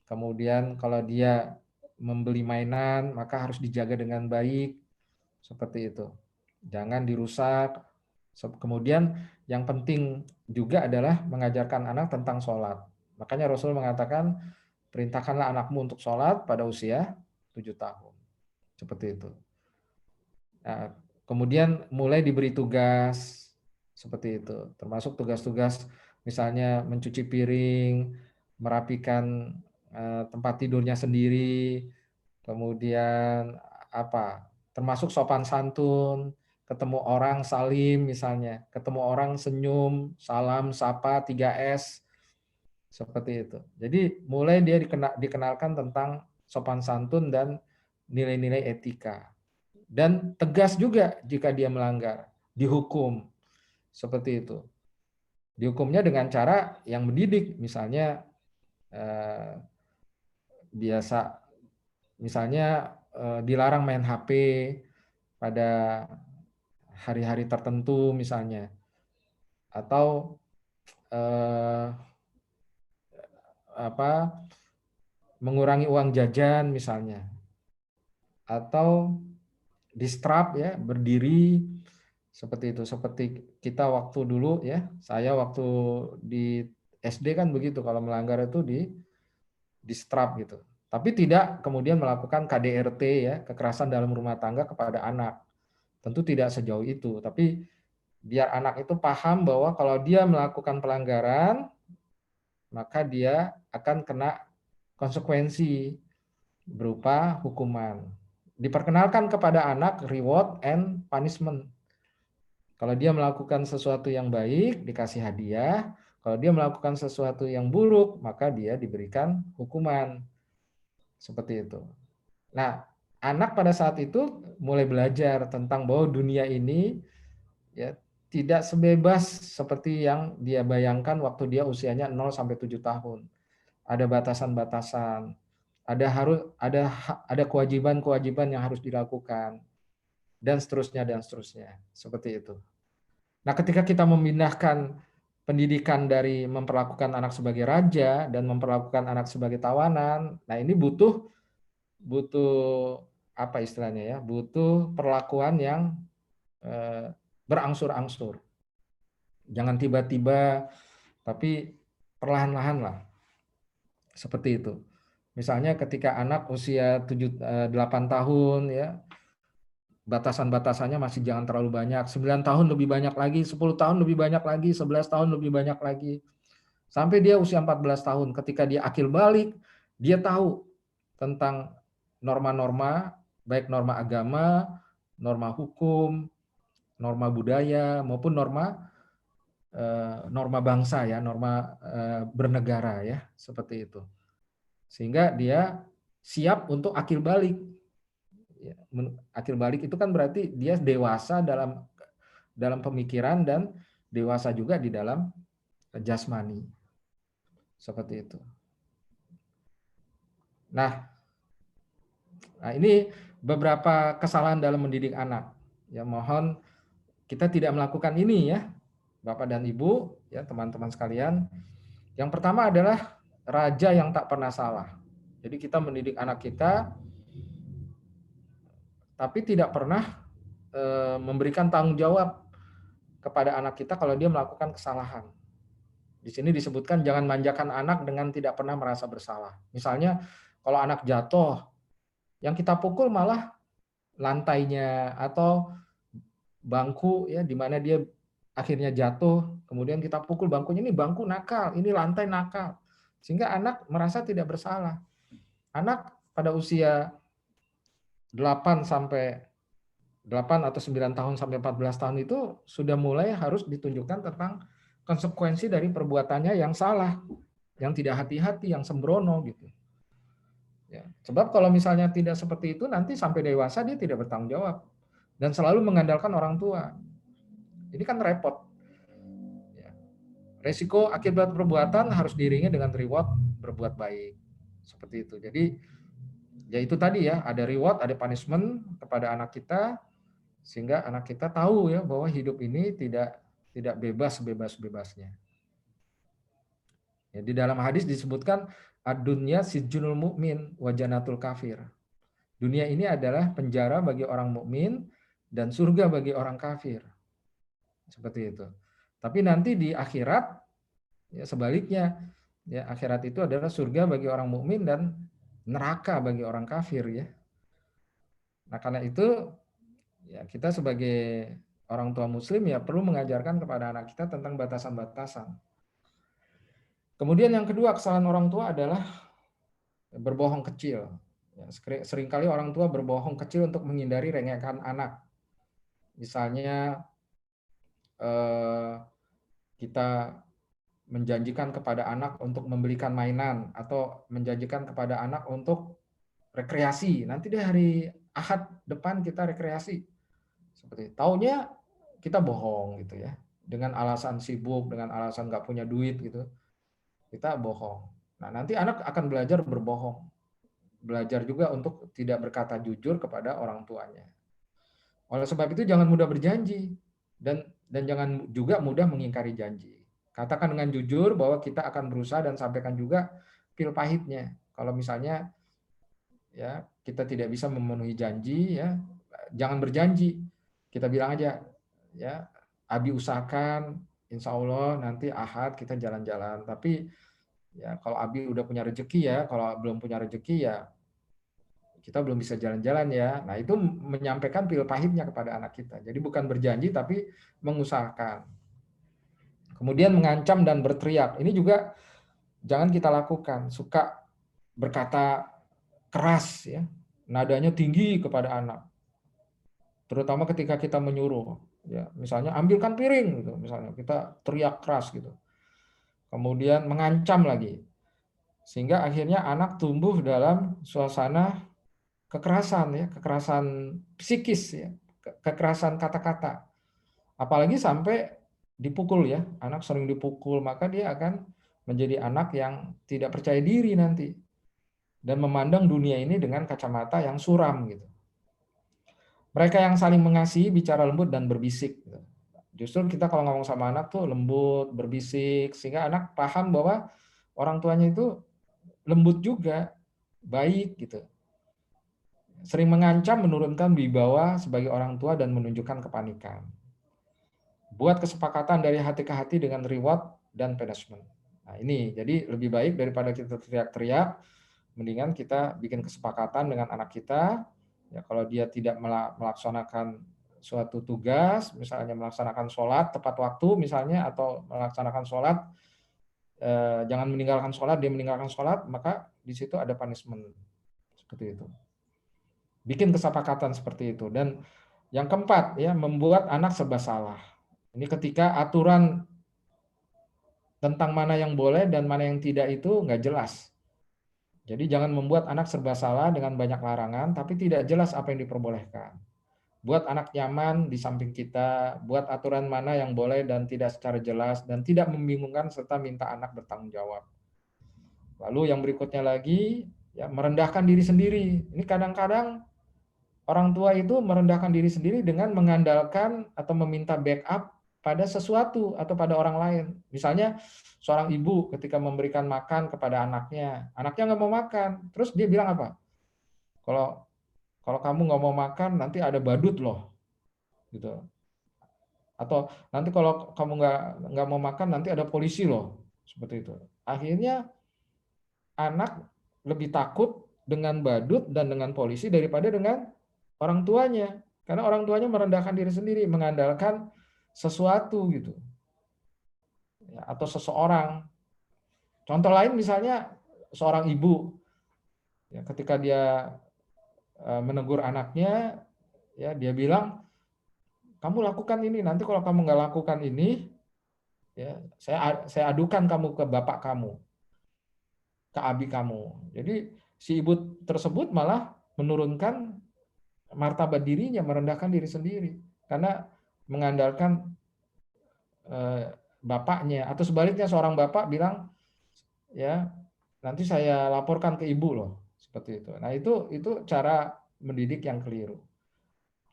Kemudian kalau dia membeli mainan maka harus dijaga dengan baik, seperti itu. Jangan dirusak. Kemudian yang penting juga adalah mengajarkan anak tentang sholat. Makanya Rasul mengatakan, perintahkanlah anakmu untuk sholat pada usia 7 tahun. Seperti itu. Nah, kemudian mulai diberi tugas seperti itu, termasuk tugas-tugas misalnya mencuci piring, merapikan tempat tidurnya sendiri, kemudian apa, termasuk sopan santun, ketemu orang salim misalnya, ketemu orang senyum, salam, sapa, 3S, seperti itu. Jadi mulai dia dikenalkan tentang sopan santun dan nilai-nilai etika. Dan tegas juga jika dia melanggar, dihukum, seperti itu. Dihukumnya dengan cara yang mendidik, misalnya biasa, misalnya dilarang main HP pada hari-hari tertentu misalnya, atau mengurangi uang jajan misalnya, atau distrap ya, berdiri, seperti itu. Seperti kita waktu dulu ya, saya waktu di SD kan begitu, kalau melanggar itu distrap gitu. Tapi tidak kemudian melakukan KDRT ya, kekerasan dalam rumah tangga kepada anak. Tentu tidak sejauh itu, tapi biar anak itu paham bahwa kalau dia melakukan pelanggaran, maka dia akan kena konsekuensi berupa hukuman. Diperkenalkan kepada anak reward and punishment. Kalau dia melakukan sesuatu yang baik, dikasih hadiah. Kalau dia melakukan sesuatu yang buruk, maka dia diberikan hukuman. Seperti itu. Nah, anak pada saat itu mulai belajar tentang bahwa dunia ini ya tidak sebebas seperti yang dia bayangkan waktu dia usianya 0 sampai 7 tahun. Ada batasan-batasan. Ada kewajiban-kewajiban yang harus dilakukan, dan seterusnya, seperti itu. Nah, ketika kita memindahkan pendidikan dari memperlakukan anak sebagai raja dan memperlakukan anak sebagai tawanan, nah ini butuh apa istilahnya ya, butuh perlakuan yang berangsur-angsur. Jangan tiba-tiba, tapi perlahan-lahan lah. Seperti itu. Misalnya ketika anak usia 8 tahun ya, batasan-batasannya masih jangan terlalu banyak. 9 tahun lebih banyak lagi, 10 tahun lebih banyak lagi, 11 tahun lebih banyak lagi. Sampai dia usia 14 tahun, ketika dia akil balik, dia tahu tentang norma-norma, baik norma agama, norma hukum, norma budaya, maupun norma bangsa ya, norma bernegara ya, seperti itu. Sehingga dia siap untuk akil balik. Akil balik itu kan berarti dia dewasa dalam pemikiran dan dewasa juga di dalam jasmani. Seperti itu. Nah, ini beberapa kesalahan dalam mendidik anak. Ya, mohon kita tidak melakukan ini ya, Bapak dan Ibu, ya teman-teman sekalian. Yang pertama adalah raja yang tak pernah salah. Jadi kita mendidik anak kita, tapi tidak pernah memberikan tanggung jawab kepada anak kita kalau dia melakukan kesalahan. Di sini disebutkan jangan manjakan anak dengan tidak pernah merasa bersalah. Misalnya kalau anak jatuh, yang kita pukul malah lantainya atau bangku ya, di mana dia akhirnya jatuh, kemudian kita pukul bangkunya, ini bangku nakal, ini lantai nakal. Sehingga anak merasa tidak bersalah. Anak pada usia 8 atau 9 tahun sampai 14 tahun itu sudah mulai harus ditunjukkan tentang konsekuensi dari perbuatannya yang salah, yang tidak hati-hati, yang sembrono gitu. Ya, sebab kalau misalnya tidak seperti itu, nanti sampai dewasa dia tidak bertanggung jawab dan selalu mengandalkan orang tua. Ini kan repot. Ya. Resiko akibat perbuatan harus diiringi dengan reward berbuat baik. Seperti itu. Jadi ya itu tadi ya, ada reward, ada punishment kepada anak kita. Sehingga anak kita tahu ya bahwa hidup ini tidak bebas-bebasnya. Ya, di dalam hadis disebutkan ad-dunya sijnul mu'min wa jannatul kafir. Dunia ini adalah penjara bagi orang mukmin dan surga bagi orang kafir. Seperti itu. Tapi nanti di akhirat ya sebaliknya, ya akhirat itu adalah surga bagi orang mukmin dan neraka bagi orang kafir ya. Nah, karena itu ya kita sebagai orang tua muslim ya perlu mengajarkan kepada anak kita tentang batasan-batasan. Kemudian yang kedua, kesalahan orang tua adalah berbohong kecil. Ya, seringkali orang tua berbohong kecil untuk menghindari rengekan anak. Misalnya kita menjanjikan kepada anak untuk membelikan mainan atau menjanjikan kepada anak untuk rekreasi. Nanti deh hari Ahad depan kita rekreasi. Seperti taunya kita bohong gitu ya. Dengan alasan sibuk, dengan alasan nggak punya duit gitu. Kita bohong. Nah, nanti anak akan belajar berbohong. Belajar juga untuk tidak berkata jujur kepada orang tuanya. Oleh sebab itu jangan mudah berjanji dan jangan juga mudah mengingkari janji. Katakan dengan jujur bahwa kita akan berusaha dan sampaikan juga pil pahitnya. Kalau misalnya ya kita tidak bisa memenuhi janji ya, jangan berjanji. Kita bilang aja ya, Abi usahakan insya Allah nanti Ahad kita jalan-jalan. Tapi ya kalau Abi udah punya rezeki ya, kalau belum punya rezeki ya kita belum bisa jalan-jalan ya. Nah, itu menyampaikan pil pahitnya kepada anak kita. Jadi bukan berjanji tapi mengusahakan. Kemudian mengancam dan berteriak. Ini juga jangan kita lakukan. Suka berkata keras ya. Nadanya tinggi kepada anak. Terutama ketika kita menyuruh ya. Misalnya ambilkan piring gitu, misalnya kita teriak keras gitu. Kemudian mengancam lagi. Sehingga akhirnya anak tumbuh dalam suasana kekerasan ya, kekerasan psikis ya, kekerasan kata-kata. Apalagi sampai dipukul ya, anak sering dipukul, maka dia akan menjadi anak yang tidak percaya diri nanti dan memandang dunia ini dengan kacamata yang suram gitu. Mereka yang saling mengasihi bicara lembut dan berbisik. Justru kita kalau ngomong sama anak tuh lembut, berbisik, sehingga anak paham bahwa orang tuanya itu lembut juga, baik gitu. Sering mengancam menurunkan wibawa sebagai orang tua dan menunjukkan kepanikan. Buat kesepakatan dari hati ke hati dengan reward dan punishment. Nah ini, jadi lebih baik daripada kita teriak-teriak, mendingan kita bikin kesepakatan dengan anak kita. Ya, kalau dia tidak melaksanakan suatu tugas, misalnya melaksanakan sholat tepat waktu misalnya, atau melaksanakan sholat, jangan meninggalkan sholat, dia meninggalkan sholat, maka di situ ada punishment. Seperti itu. Bikin kesepakatan seperti itu. Dan yang keempat, ya, membuat anak serba salah. Ini ketika aturan tentang mana yang boleh dan mana yang tidak itu nggak jelas. Jadi jangan membuat anak serba salah dengan banyak larangan, tapi tidak jelas apa yang diperbolehkan. Buat anak nyaman di samping kita, buat aturan mana yang boleh dan tidak secara jelas, dan tidak membingungkan serta minta anak bertanggung jawab. Lalu yang berikutnya lagi, ya, merendahkan diri sendiri. Ini kadang-kadang orang tua itu merendahkan diri sendiri dengan mengandalkan atau meminta backup pada sesuatu atau pada orang lain. Misalnya seorang ibu ketika memberikan makan kepada anaknya nggak mau makan, terus dia bilang apa? Kalau kamu nggak mau makan nanti ada badut loh, gitu. Atau nanti kalau kamu nggak mau makan nanti ada polisi loh, seperti itu. Akhirnya anak lebih takut dengan badut dan dengan polisi daripada dengan orang tuanya, karena orang tuanya merendahkan diri sendiri, mengandalkan sesuatu gitu, ya, atau seseorang. Contoh lain misalnya seorang ibu, ya, ketika dia menegur anaknya, ya dia bilang, kamu lakukan ini, nanti kalau kamu nggak lakukan ini, ya saya adukan kamu ke bapak kamu, ke abi kamu. Jadi si ibu tersebut malah menurunkan martabat dirinya, merendahkan diri sendiri karena mengandalkan bapaknya. Atau sebaliknya seorang bapak bilang, ya nanti saya laporkan ke ibu loh, seperti itu. Nah itu cara mendidik yang keliru.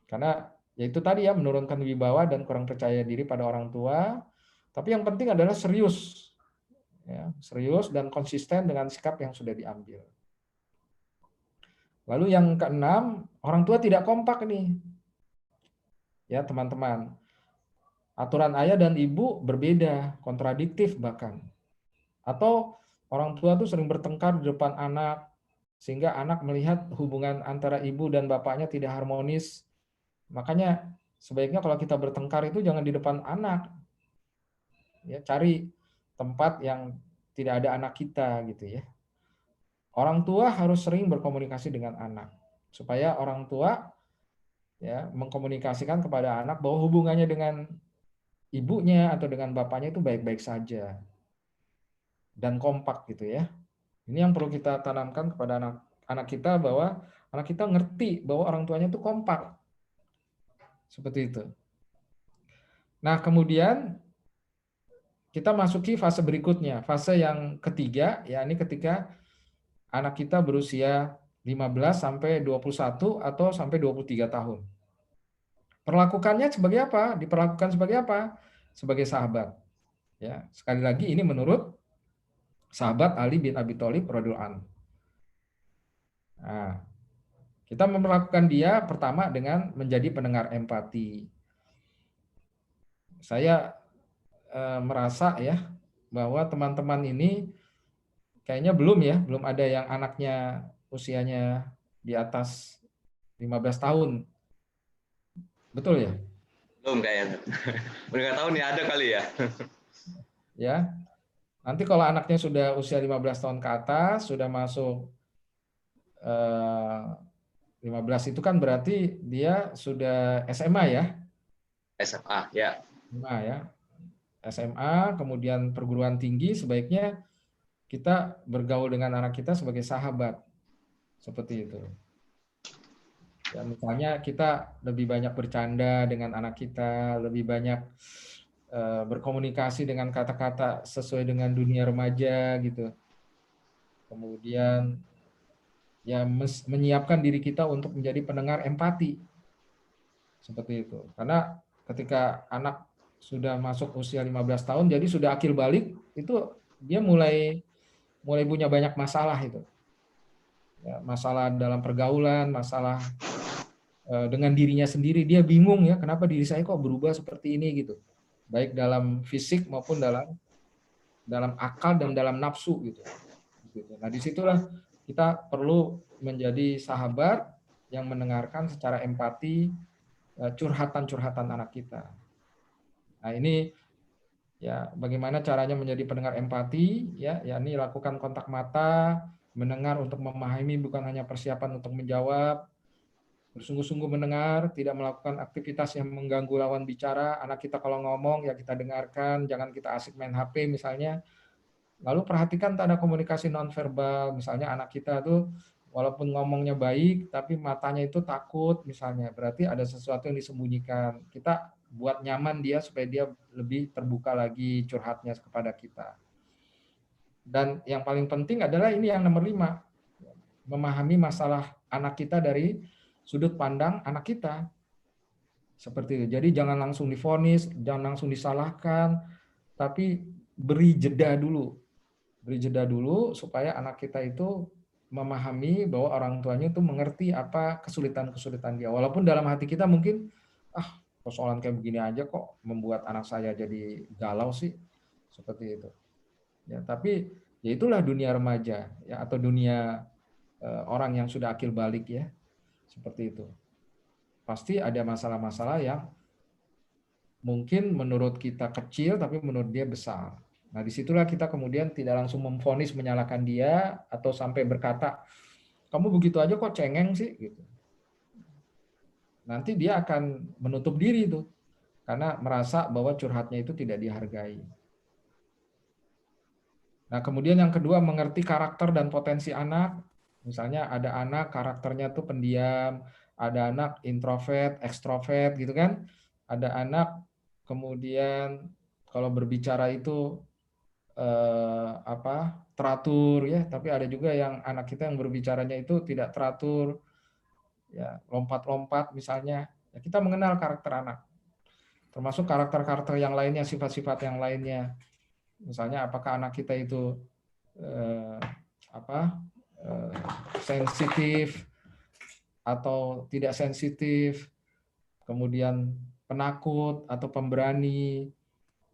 Karena Yaitu tadi ya, menurunkan wibawa dan kurang percaya diri pada orang tua. Tapi yang penting adalah serius, ya, serius dan konsisten dengan sikap yang sudah diambil. Lalu yang keenam, orang tua tidak kompak nih, ya teman-teman. Aturan ayah dan ibu berbeda, kontradiktif bahkan. Atau orang tua tuh sering bertengkar di depan anak, sehingga anak melihat hubungan antara ibu dan bapaknya tidak harmonis. Makanya sebaiknya kalau kita bertengkar itu jangan di depan anak, ya, cari tempat yang tidak ada anak kita gitu ya. Orang tua harus sering berkomunikasi dengan anak supaya orang tua ya mengkomunikasikan kepada anak bahwa hubungannya dengan ibunya atau dengan bapaknya itu baik-baik saja dan kompak gitu ya. Ini yang perlu kita tanamkan kepada anak kita, bahwa anak kita ngerti bahwa orang tuanya itu kompak. Seperti itu. Nah, kemudian kita masuki fase berikutnya, fase yang ketiga, ya ini ketika anak kita berusia 15 sampai 21 atau sampai 23 tahun. Perlakukannya sebagai apa? Diperlakukan sebagai apa? Sebagai sahabat. Ya, sekali lagi ini menurut sahabat Ali bin Abi Thalib radhiyallahu anhu. Nah, kita memperlakukan dia pertama dengan menjadi pendengar empati. Saya merasa ya bahwa teman-teman ini kayaknya belum ada yang anaknya usianya di atas 15 tahun. Betul ya? Belum kayaknya. Udah nggak tahu nih, ada kali ya. Ya. Nanti kalau anaknya sudah usia 15 tahun ke atas, sudah masuk 15 itu kan berarti dia sudah SMA ya? SMA, ya. SMA ya. SMA, kemudian perguruan tinggi, sebaiknya kita bergaul dengan anak kita sebagai sahabat. Seperti itu. Ya, misalnya kita lebih banyak bercanda dengan anak kita, lebih banyak berkomunikasi dengan kata-kata sesuai dengan dunia remaja gitu. Kemudian ya menyiapkan diri kita untuk menjadi pendengar empati. Seperti itu. Karena ketika anak sudah masuk usia 15 tahun, jadi sudah akil balik, itu dia mulai punya banyak masalah itu. Ya, masalah dalam pergaulan, masalah dengan dirinya sendiri, dia bingung ya, kenapa diri saya kok berubah seperti ini gitu. Baik dalam fisik maupun dalam akal dan dalam nafsu gitu. Nah, disitulah kita perlu menjadi sahabat yang mendengarkan secara empati curhatan-curhatan anak kita. Nah, ini ya bagaimana caranya menjadi pendengar empati, ya, yakni lakukan kontak mata, mendengar untuk memahami, bukan hanya persiapan untuk menjawab. Bersungguh-sungguh mendengar, tidak melakukan aktivitas yang mengganggu lawan bicara. Anak kita kalau ngomong ya kita dengarkan, jangan kita asik main HP misalnya. Lalu perhatikan tanda komunikasi nonverbal, misalnya anak kita tuh walaupun ngomongnya baik tapi matanya itu takut misalnya, berarti ada sesuatu yang disembunyikan. Kita buat nyaman dia supaya dia lebih terbuka lagi curhatnya kepada kita. Dan yang paling penting adalah ini yang nomor 5, memahami masalah anak kita dari sudut pandang anak kita. Seperti itu. Jadi jangan langsung divonis, jangan langsung disalahkan, tapi beri jeda dulu. Beri jeda dulu supaya anak kita itu memahami bahwa orang tuanya itu mengerti apa kesulitan-kesulitan dia. Walaupun dalam hati kita mungkin, persoalan kayak begini aja kok membuat anak saya jadi galau sih. Seperti itu. Ya, tapi ya itulah dunia remaja ya, atau dunia orang yang sudah akil balik ya. Seperti itu. Pasti ada masalah-masalah yang mungkin menurut kita kecil, tapi menurut dia besar. Nah, disitulah kita kemudian tidak langsung memvonis, menyalahkan dia, atau sampai berkata, kamu begitu aja kok cengeng sih, gitu. Nanti dia akan menutup diri itu, karena merasa bahwa curhatnya itu tidak dihargai. Nah, kemudian yang kedua, mengerti karakter dan potensi anak. Misalnya ada anak karakternya tuh pendiam, ada anak introvert, ekstrovert gitu kan. Ada anak kemudian kalau berbicara itu teratur ya, tapi ada juga yang anak kita yang berbicaranya itu tidak teratur, ya, lompat-lompat misalnya. Ya, kita mengenal karakter anak, termasuk karakter-karakter yang lainnya, sifat-sifat yang lainnya. Misalnya apakah anak kita itu eh, sensitif atau tidak sensitif, kemudian penakut atau pemberani,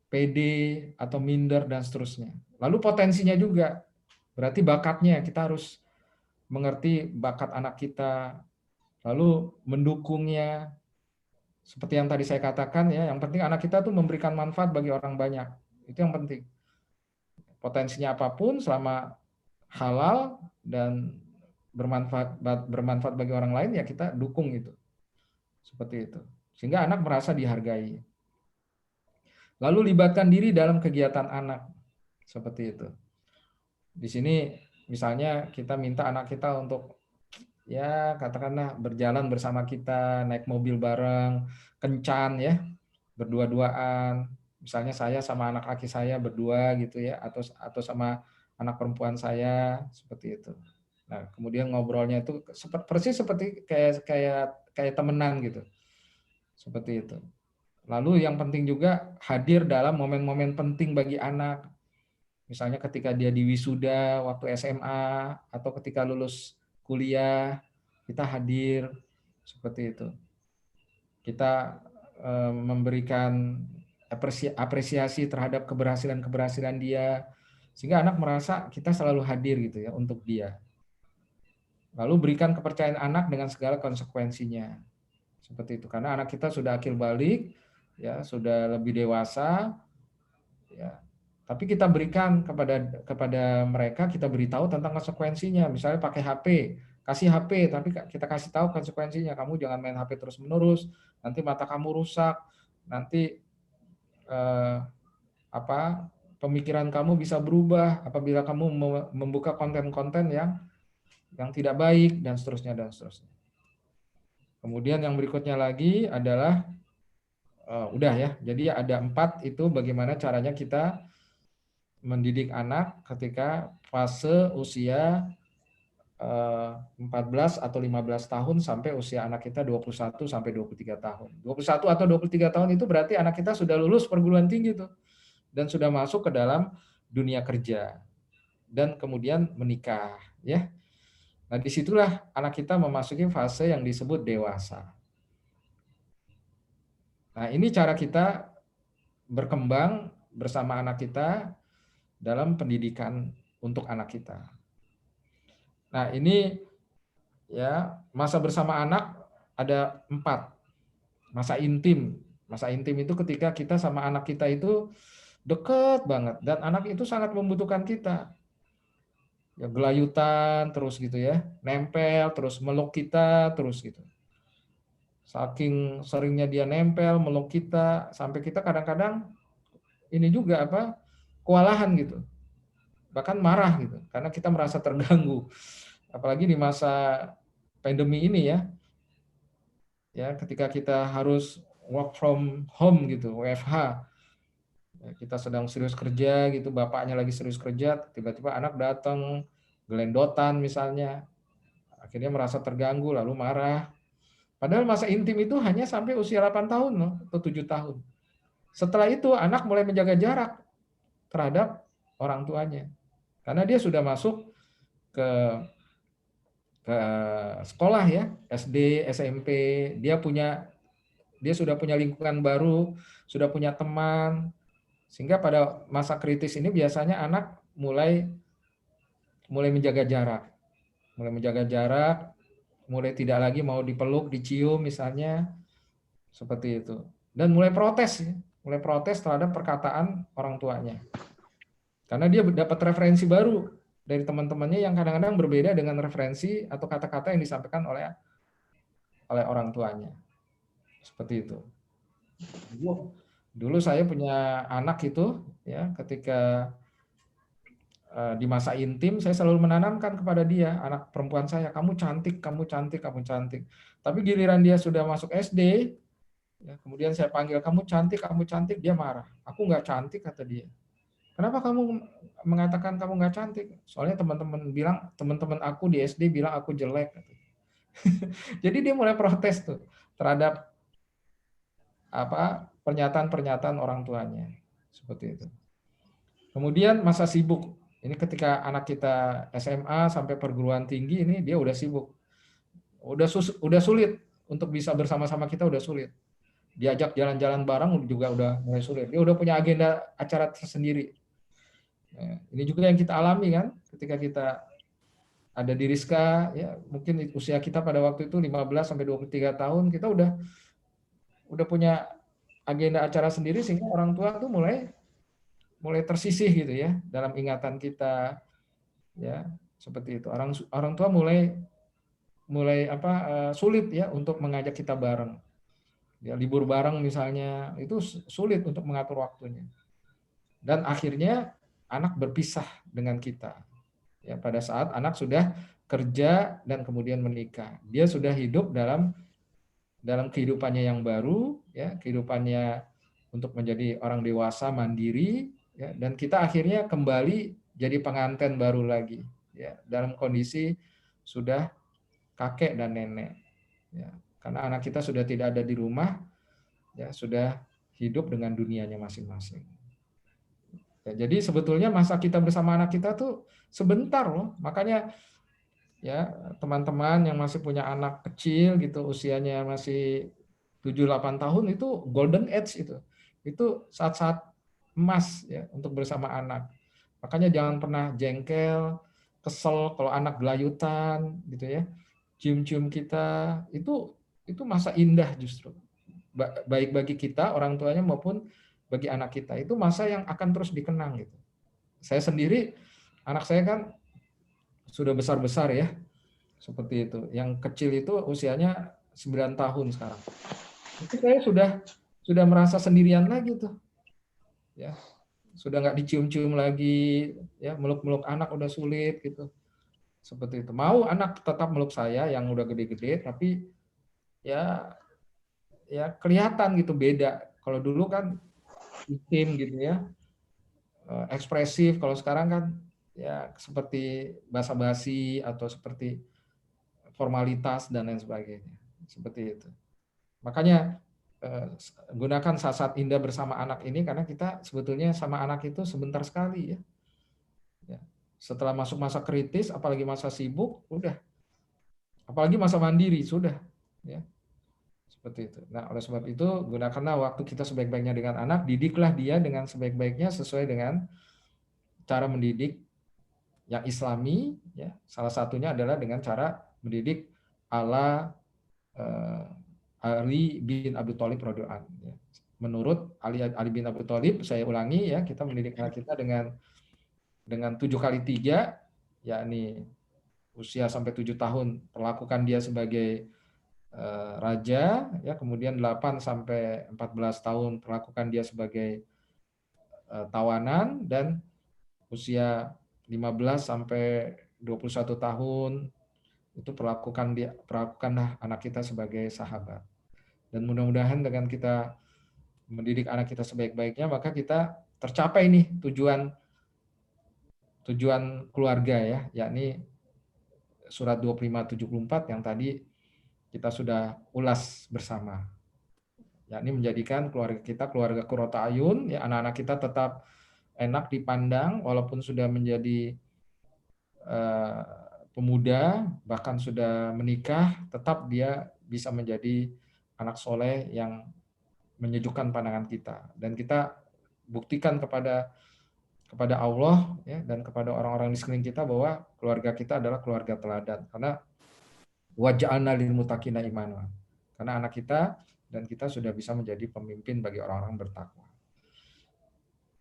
pede atau minder dan seterusnya. Lalu potensinya juga, berarti bakatnya kita harus mengerti bakat anak kita, lalu mendukungnya. Seperti yang tadi saya katakan ya, yang penting anak kita tuh memberikan manfaat bagi orang banyak. Itu yang penting. Potensinya apapun selama halal dan bermanfaat bagi orang lain ya kita dukung itu. Seperti itu. Sehingga anak merasa dihargai. Lalu libatkan diri dalam kegiatan anak. Seperti itu. Di sini misalnya kita minta anak kita untuk ya katakanlah berjalan bersama kita, naik mobil bareng, kencan ya, berdua-duaan. Misalnya saya sama anak laki saya berdua gitu ya, atau sama anak perempuan saya seperti itu. Nah, kemudian ngobrolnya itu persis seperti kayak temenan gitu. Seperti itu. Lalu yang penting juga hadir dalam momen-momen penting bagi anak. Misalnya ketika dia di wisuda waktu SMA atau ketika lulus kuliah, kita hadir seperti itu. Kita memberikan apresiasi terhadap keberhasilan dia, sehingga anak merasa kita selalu hadir gitu ya untuk dia. Lalu berikan kepercayaan anak dengan segala konsekuensinya. Seperti itu. Karena anak kita sudah akil balik, ya, sudah lebih dewasa, ya. Tapi kita berikan kepada mereka, kita beritahu tentang konsekuensinya. Misalnya pakai HP, kasih HP, tapi kita kasih tahu konsekuensinya. Kamu jangan main HP terus-menerus, nanti mata kamu rusak, nanti pemikiran kamu bisa berubah apabila kamu membuka konten-konten yang tidak baik dan seterusnya dan seterusnya. Kemudian yang berikutnya lagi adalah udah ya. Jadi ada 4 itu bagaimana caranya kita mendidik anak ketika fase usia 14 atau 15 tahun sampai usia anak kita 21 sampai 23 tahun. 21 atau 23 tahun itu berarti anak kita sudah lulus perguruan tinggi tuh dan sudah masuk ke dalam dunia kerja dan kemudian menikah ya. Nah, disitulah anak kita memasuki fase yang disebut dewasa. Nah, ini cara kita berkembang bersama anak kita dalam pendidikan untuk anak kita. Nah, ini ya masa bersama anak ada 4. Masa intim. Masa intim itu ketika kita sama anak kita itu dekat banget dan anak itu sangat membutuhkan kita. Ya gelayutan terus gitu ya, nempel terus meluk kita terus gitu. Saking seringnya dia nempel meluk kita sampai kita kadang-kadang ini juga kewalahan gitu. Bahkan marah gitu karena kita merasa terganggu. Apalagi di masa pandemi ini ya. Ya, ketika kita harus work from home gitu, WFH. Ya, kita sedang serius kerja gitu, bapaknya lagi serius kerja, tiba-tiba anak datang gelendotan misalnya. Akhirnya merasa terganggu lalu marah. Padahal masa intim itu hanya sampai usia 8 tahun loh, atau 7 tahun. Setelah itu anak mulai menjaga jarak terhadap orang tuanya. Karena dia sudah masuk ke sekolah ya, SD, SMP, dia sudah punya lingkungan baru, sudah punya teman, sehingga pada masa kritis ini biasanya anak mulai menjaga jarak, mulai tidak lagi mau dipeluk, dicium misalnya, seperti itu, dan mulai protes terhadap perkataan orang tuanya, karena dia dapat referensi baru dari teman-temannya yang kadang-kadang berbeda dengan referensi atau kata-kata yang disampaikan oleh orang tuanya. Seperti itu. Dulu saya punya anak itu, ya, ketika di masa intim, saya selalu menanamkan kepada dia, anak perempuan saya, kamu cantik, kamu cantik, kamu cantik. Tapi giliran dia sudah masuk SD, ya, kemudian saya panggil, kamu cantik, dia marah. Aku nggak cantik, kata dia. Kenapa kamu mengatakan kamu nggak cantik? Soalnya teman-teman aku di SD bilang aku jelek. Jadi dia mulai protes tuh terhadap pernyataan-pernyataan orang tuanya. Seperti itu. Kemudian masa sibuk. Ini ketika anak kita SMA sampai perguruan tinggi, ini dia udah sibuk. Udah sulit untuk bisa bersama-sama kita, udah sulit. Diajak jalan-jalan bareng juga udah mulai sulit. Dia udah punya agenda acara tersendiri. Nah, ini juga yang kita alami kan ketika kita ada di Rizka, ya mungkin usia kita pada waktu itu 15 sampai 23 tahun, kita udah punya agenda acara sendiri, sehingga orang tua tuh mulai tersisih gitu ya dalam ingatan kita, ya seperti itu. Orang tua mulai sulit ya untuk mengajak kita bareng. Ya, libur bareng misalnya itu sulit untuk mengatur waktunya. Dan akhirnya anak berpisah dengan kita. Ya, pada saat anak sudah kerja dan kemudian menikah, dia sudah hidup dalam kehidupannya yang baru, ya kehidupannya untuk menjadi orang dewasa mandiri, ya, dan kita akhirnya kembali jadi pengantin baru lagi, ya dalam kondisi sudah kakek dan nenek, ya karena anak kita sudah tidak ada di rumah, ya sudah hidup dengan dunianya masing-masing. Ya, jadi sebetulnya masa kita bersama anak kita tuh sebentar loh. Makanya ya teman-teman yang masih punya anak kecil gitu, usianya masih 7-8 tahun, itu golden age itu. Itu saat-saat emas ya untuk bersama anak. Makanya jangan pernah jengkel, kesel kalau anak gelayutan gitu ya. Cium-cium kita, itu masa indah justru. Baik bagi kita orang tuanya maupun bagi anak kita, itu masa yang akan terus dikenang gitu. Saya sendiri, anak saya kan sudah besar-besar ya, seperti itu. Yang kecil itu usianya 9 tahun sekarang. Itu saya sudah merasa sendirian lagi tuh, ya sudah nggak dicium-cium lagi, ya meluk-meluk anak udah sulit gitu, seperti itu. Mau anak tetap meluk saya yang udah gede-gede, tapi ya kelihatan gitu beda. Kalau dulu kan intim gitu ya, ekspresif. Kalau sekarang kan ya seperti basa-basi atau seperti formalitas dan lain sebagainya, seperti itu. Makanya gunakan saat-saat indah bersama anak ini, karena kita sebetulnya sama anak itu sebentar sekali ya. Setelah masuk masa kritis, apalagi masa sibuk, udah. Apalagi masa mandiri, sudah. Ya. Seperti itu. Nah, oleh sebab itu, gunakanlah waktu kita sebaik-baiknya dengan anak, didiklah dia dengan sebaik-baiknya sesuai dengan cara mendidik yang Islami. Ya. Salah satunya adalah dengan cara mendidik ala Ali bin Abi Thalib radhiyallahu anhu. Ya. Menurut Ali bin Abi Thalib, saya ulangi ya, kita mendidik anak kita dengan 7x3, yakni usia sampai 7 tahun perlakukan dia sebagai raja, ya kemudian 8 sampai 14 tahun perlakukan dia sebagai tawanan, dan usia 15 sampai 21 tahun itu perlakukanlah anak kita sebagai sahabat. Dan mudah-mudahan dengan kita mendidik anak kita sebaik-baiknya, maka kita tercapai nih tujuan keluarga ya, yakni surat 2574 yang tadi kita sudah ulas bersama, yakni menjadikan keluarga kita keluarga Qurratu Ayun, ya anak-anak kita tetap enak dipandang walaupun sudah menjadi pemuda, bahkan sudah menikah, tetap dia bisa menjadi anak soleh yang menyejukkan pandangan kita, dan kita buktikan kepada Allah ya, dan kepada orang-orang di sekeliling kita bahwa keluarga kita adalah keluarga teladan, karena waj'alna lil muttaqina imama. Karena anak kita dan kita sudah bisa menjadi pemimpin bagi orang-orang bertakwa.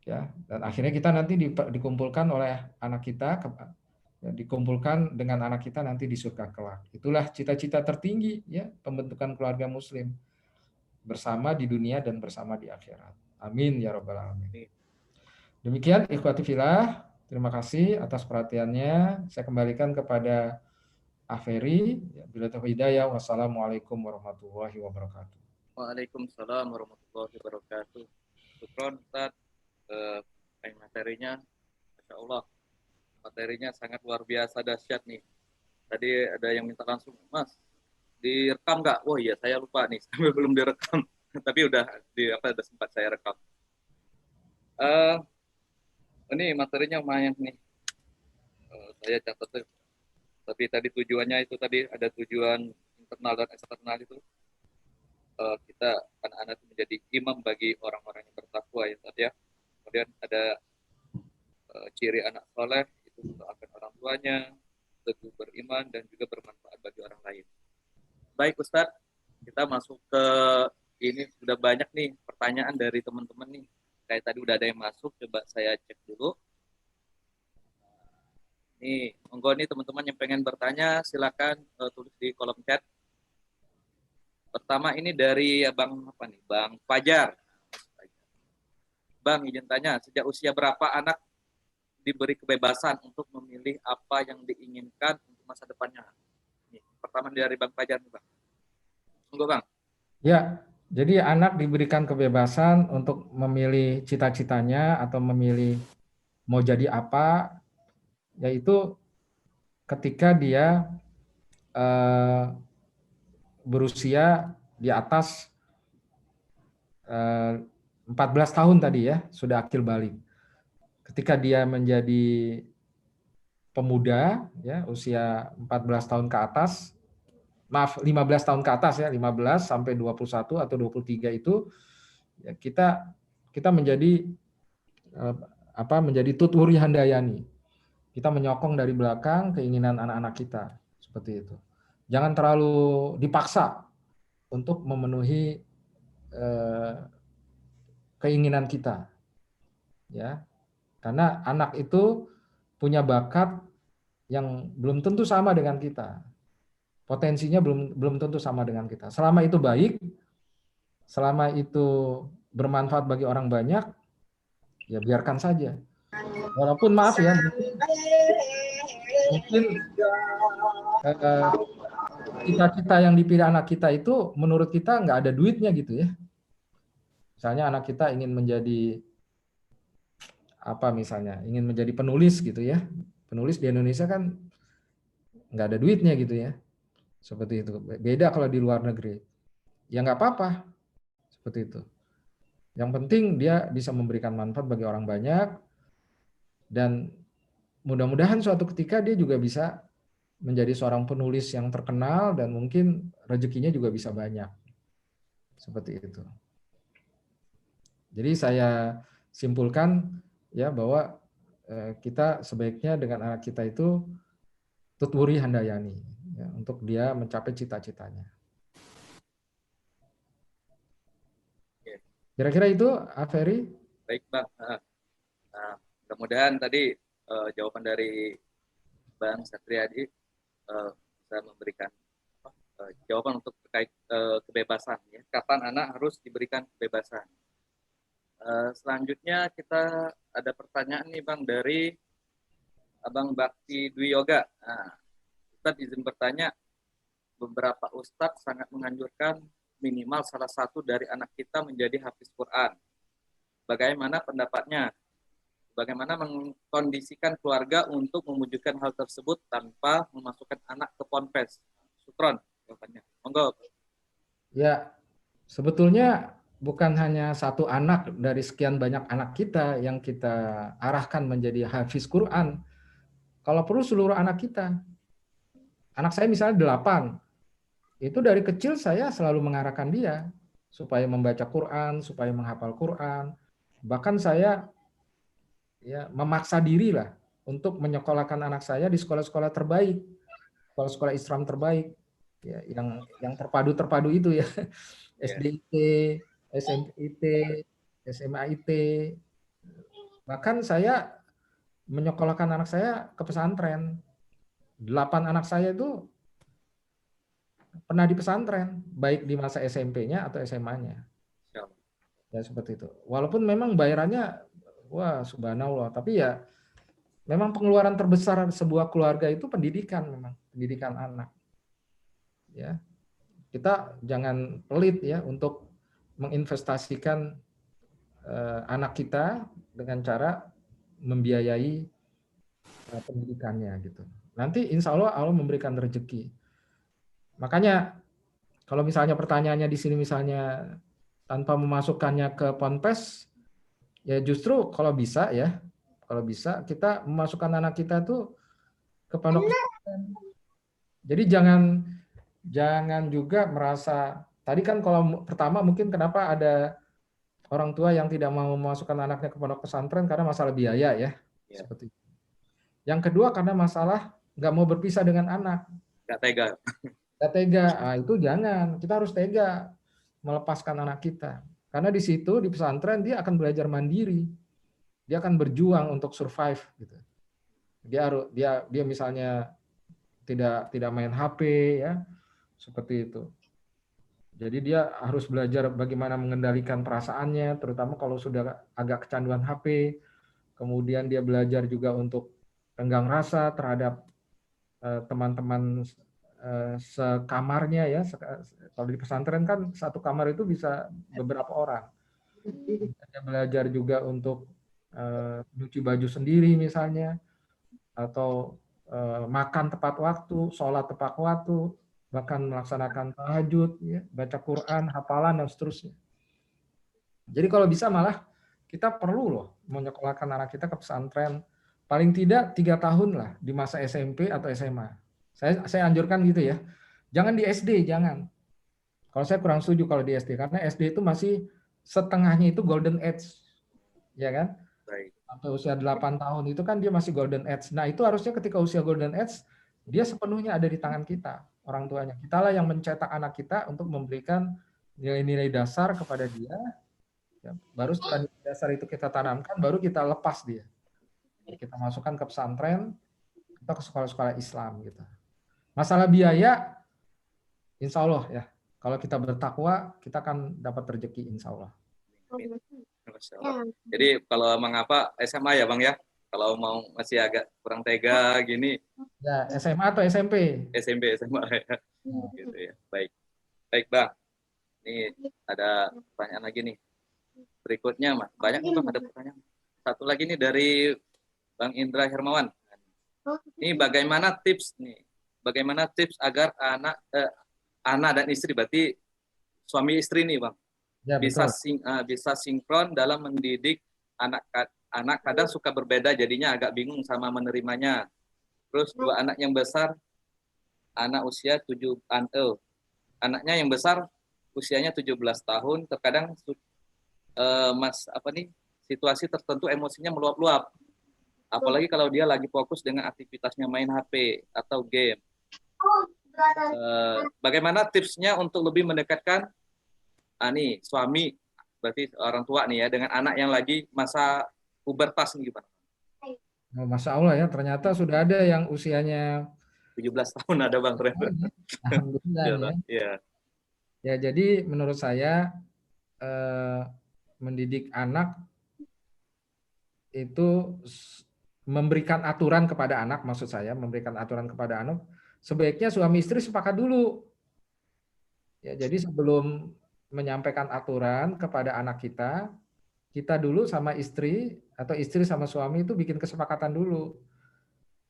Ya, dan akhirnya kita nanti dikumpulkan oleh anak kita, dikumpulkan dengan anak kita nanti di surga kelak. Itulah cita-cita tertinggi ya, pembentukan keluarga muslim bersama di dunia dan bersama di akhirat. Amin ya rabbal alamin. Demikian ikhwati fillah, terima kasih atas perhatiannya. Saya kembalikan kepada Aferi, bila taufiq hidayah. Wassalamualaikum warahmatullahi wabarakatuh. Waalaikumsalam warahmatullahi wabarakatuh. Syukron Ustaz, materinya, Masya Allah, materinya sangat luar biasa dahsyat nih. Tadi ada yang minta langsung, Mas, direkam nggak? Oh iya, saya lupa nih, sampai belum direkam. tapi udah udah sempat saya rekam. Eh, ini materinya lumayan nih. Saya catat tuh. Tapi tadi tujuannya itu tadi ada tujuan internal dan eksternal itu. Kita anak-anak itu menjadi imam bagi orang-orang yang bertakwa ya tadi ya. Kemudian ada ciri anak soleh itu mendoakan orang tuanya, teguh beriman dan juga bermanfaat bagi orang lain. Baik Ustadz, kita masuk ke ini sudah banyak nih pertanyaan dari teman-teman nih. Kayak tadi udah ada yang masuk, coba saya cek dulu. Nih, monggo nih teman-teman yang pengen bertanya silakan tulis di kolom chat. Pertama ini dari Bang apa nih? Bang Fajar. Bang, izin tanya, sejak usia berapa anak diberi kebebasan untuk memilih apa yang diinginkan untuk masa depannya? Nih, pertama dari Bang Fajar nih, Bang. Monggo, Bang. Ya, jadi anak diberikan kebebasan untuk memilih cita-citanya atau memilih mau jadi apa, yaitu ketika dia berusia di atas 14 tahun tadi ya, sudah akil balik. Ketika dia menjadi pemuda, ya usia 14 tahun ke atas, maaf 15 tahun ke atas ya, 15 sampai 21 atau 23 itu ya kita menjadi menjadi tutwuri handayani. Kita menyokong dari belakang keinginan anak-anak kita seperti itu. Jangan terlalu dipaksa untuk memenuhi keinginan kita. Ya. Karena anak itu punya bakat yang belum tentu sama dengan kita. Potensinya belum tentu sama dengan kita. Selama itu baik, selama itu bermanfaat bagi orang banyak, ya biarkan saja. Walaupun maaf ya, mungkin cita-cita yang dipilih anak kita itu menurut kita nggak ada duitnya gitu ya. Misalnya anak kita ingin menjadi ingin menjadi penulis gitu ya. Penulis di Indonesia kan nggak ada duitnya gitu ya. Seperti itu. Beda kalau di luar negeri. Ya nggak apa-apa. Seperti itu. Yang penting dia bisa memberikan manfaat bagi orang banyak dan mudah-mudahan suatu ketika dia juga bisa menjadi seorang penulis yang terkenal dan mungkin rezekinya juga bisa banyak. Seperti itu. Jadi saya simpulkan ya bahwa kita sebaiknya dengan anak kita itu tutwuri handayani ya, untuk dia mencapai cita-citanya. Kira-kira itu, Aferi? Baik, Bang. Nah, mudah-mudahan tadi jawaban dari Bang Satriadi bisa memberikan jawaban untuk terkait kebebasan. Ya. Kapan anak harus diberikan kebebasan? Selanjutnya kita ada pertanyaan nih Bang dari Abang Bakti Dwi Yoga. Nah, Ustadz izin bertanya, beberapa Ustadz sangat menganjurkan minimal salah satu dari anak kita menjadi hafiz Quran. Bagaimana pendapatnya? Bagaimana mengkondisikan keluarga untuk mewujudkan hal tersebut tanpa memasukkan anak ke ponpes? Sutron, jawabannya. Monggo. Ya, sebetulnya bukan hanya satu anak dari sekian banyak anak kita yang kita arahkan menjadi hafiz Quran. Kalau perlu seluruh anak kita. Anak saya misalnya 8. Itu dari kecil saya selalu mengarahkan dia supaya membaca Quran, supaya menghafal Quran. Bahkan saya ya memaksa diri lah untuk menyekolahkan anak saya di sekolah-sekolah terbaik, sekolah-sekolah Islam terbaik, ya, yang terpadu itu ya, SDIT, SMIT, SMAIT. Bahkan saya menyekolahkan anak saya ke pesantren. 8 anak saya itu pernah di pesantren, baik di masa SMP-nya atau SMA-nya. Ya seperti itu. Walaupun memang bayarannya, wah subhanallah, tapi ya memang pengeluaran terbesar sebuah keluarga itu pendidikan, memang pendidikan anak. Ya, kita jangan pelit ya untuk menginvestasikan anak kita dengan cara membiayai pendidikannya gitu. Nanti insya Allah Allah memberikan rezeki. Makanya kalau misalnya pertanyaannya di sini misalnya tanpa memasukkannya ke ponpes, ya justru kalau bisa kita memasukkan anak kita tuh ke pondok pesantren. Jadi jangan juga merasa, tadi kan kalau pertama mungkin kenapa ada orang tua yang tidak mau memasukkan anaknya ke pondok pesantren karena masalah biaya ya. Seperti itu. Yang kedua karena masalah nggak mau berpisah dengan anak. Nggak tega. Nggak tega, itu jangan. Kita harus tega melepaskan anak kita. Karena di situ di pesantren dia akan belajar mandiri. Dia akan berjuang untuk survive gitu. Dia misalnya tidak main HP ya, seperti itu. Jadi dia harus belajar bagaimana mengendalikan perasaannya, terutama kalau sudah agak kecanduan HP. Kemudian dia belajar juga untuk tenggang rasa terhadap teman-teman sekamarnya ya. Kalau di pesantren kan satu kamar itu bisa beberapa orang. Dia belajar juga untuk nyuci baju sendiri misalnya, atau makan tepat waktu, sholat tepat waktu, bahkan melaksanakan tahajud, ya, baca Quran, hafalan, dan seterusnya. Jadi kalau bisa malah kita perlu loh menyekolahkan anak kita ke pesantren, paling tidak 3 tahun lah di masa SMP atau SMA. Saya anjurkan gitu ya. Jangan di SD, jangan. Kalau saya kurang setuju kalau di SD, karena SD itu masih setengahnya itu golden age, ya kan? Baik. Sampai usia 8 tahun itu kan dia masih golden age. Nah itu harusnya ketika usia golden age, dia sepenuhnya ada di tangan kita, orang tuanya. Kitalah yang mencetak anak kita untuk memberikan nilai-nilai dasar kepada dia. Ya, baru setelah nilai dasar itu kita tanamkan, baru kita lepas dia. Kita masukkan ke pesantren atau ke sekolah-sekolah Islam gitu. Masalah biaya, insya Allah ya. Kalau kita bertakwa, kita akan dapat rezeki insya Allah. Masya Allah. Jadi kalau mengapa SMA ya Bang ya? Kalau mau masih agak kurang tega gini. Ya, SMA atau SMP? SMP, SMA ya. Gitu ya. Baik. Baik Bang. Ini ada pertanyaan lagi nih. Berikutnya Mas. Banyak nih Bang ada pertanyaan. Satu lagi nih dari Bang Indra Hermawan. Ini bagaimana tips nih? Bagaimana tips agar anak dan istri, berarti suami istri nih Bang, Ya, bisa sinkron dalam mendidik anak. Kadang suka berbeda, jadinya agak bingung sama menerimanya. Terus dua anak yang besar, anak usia anaknya yang besar usianya 17 tahun, terkadang situasi tertentu emosinya meluap-luap. Apalagi kalau dia lagi fokus dengan aktivitasnya main HP atau game. Bagaimana tipsnya untuk lebih mendekatkan suami, berarti orang tua nih ya, dengan anak yang lagi masa pubertas nih Pak? Masya Allah ya, ternyata sudah ada yang usianya 17 tahun ada Bang. Alhamdulillah ya. Ya, jadi menurut saya mendidik anak itu memberikan aturan kepada anak, maksud saya memberikan aturan kepada anak, sebaiknya suami istri sepakat dulu. Ya, jadi sebelum menyampaikan aturan kepada anak kita dulu sama istri atau istri sama suami itu bikin kesepakatan dulu.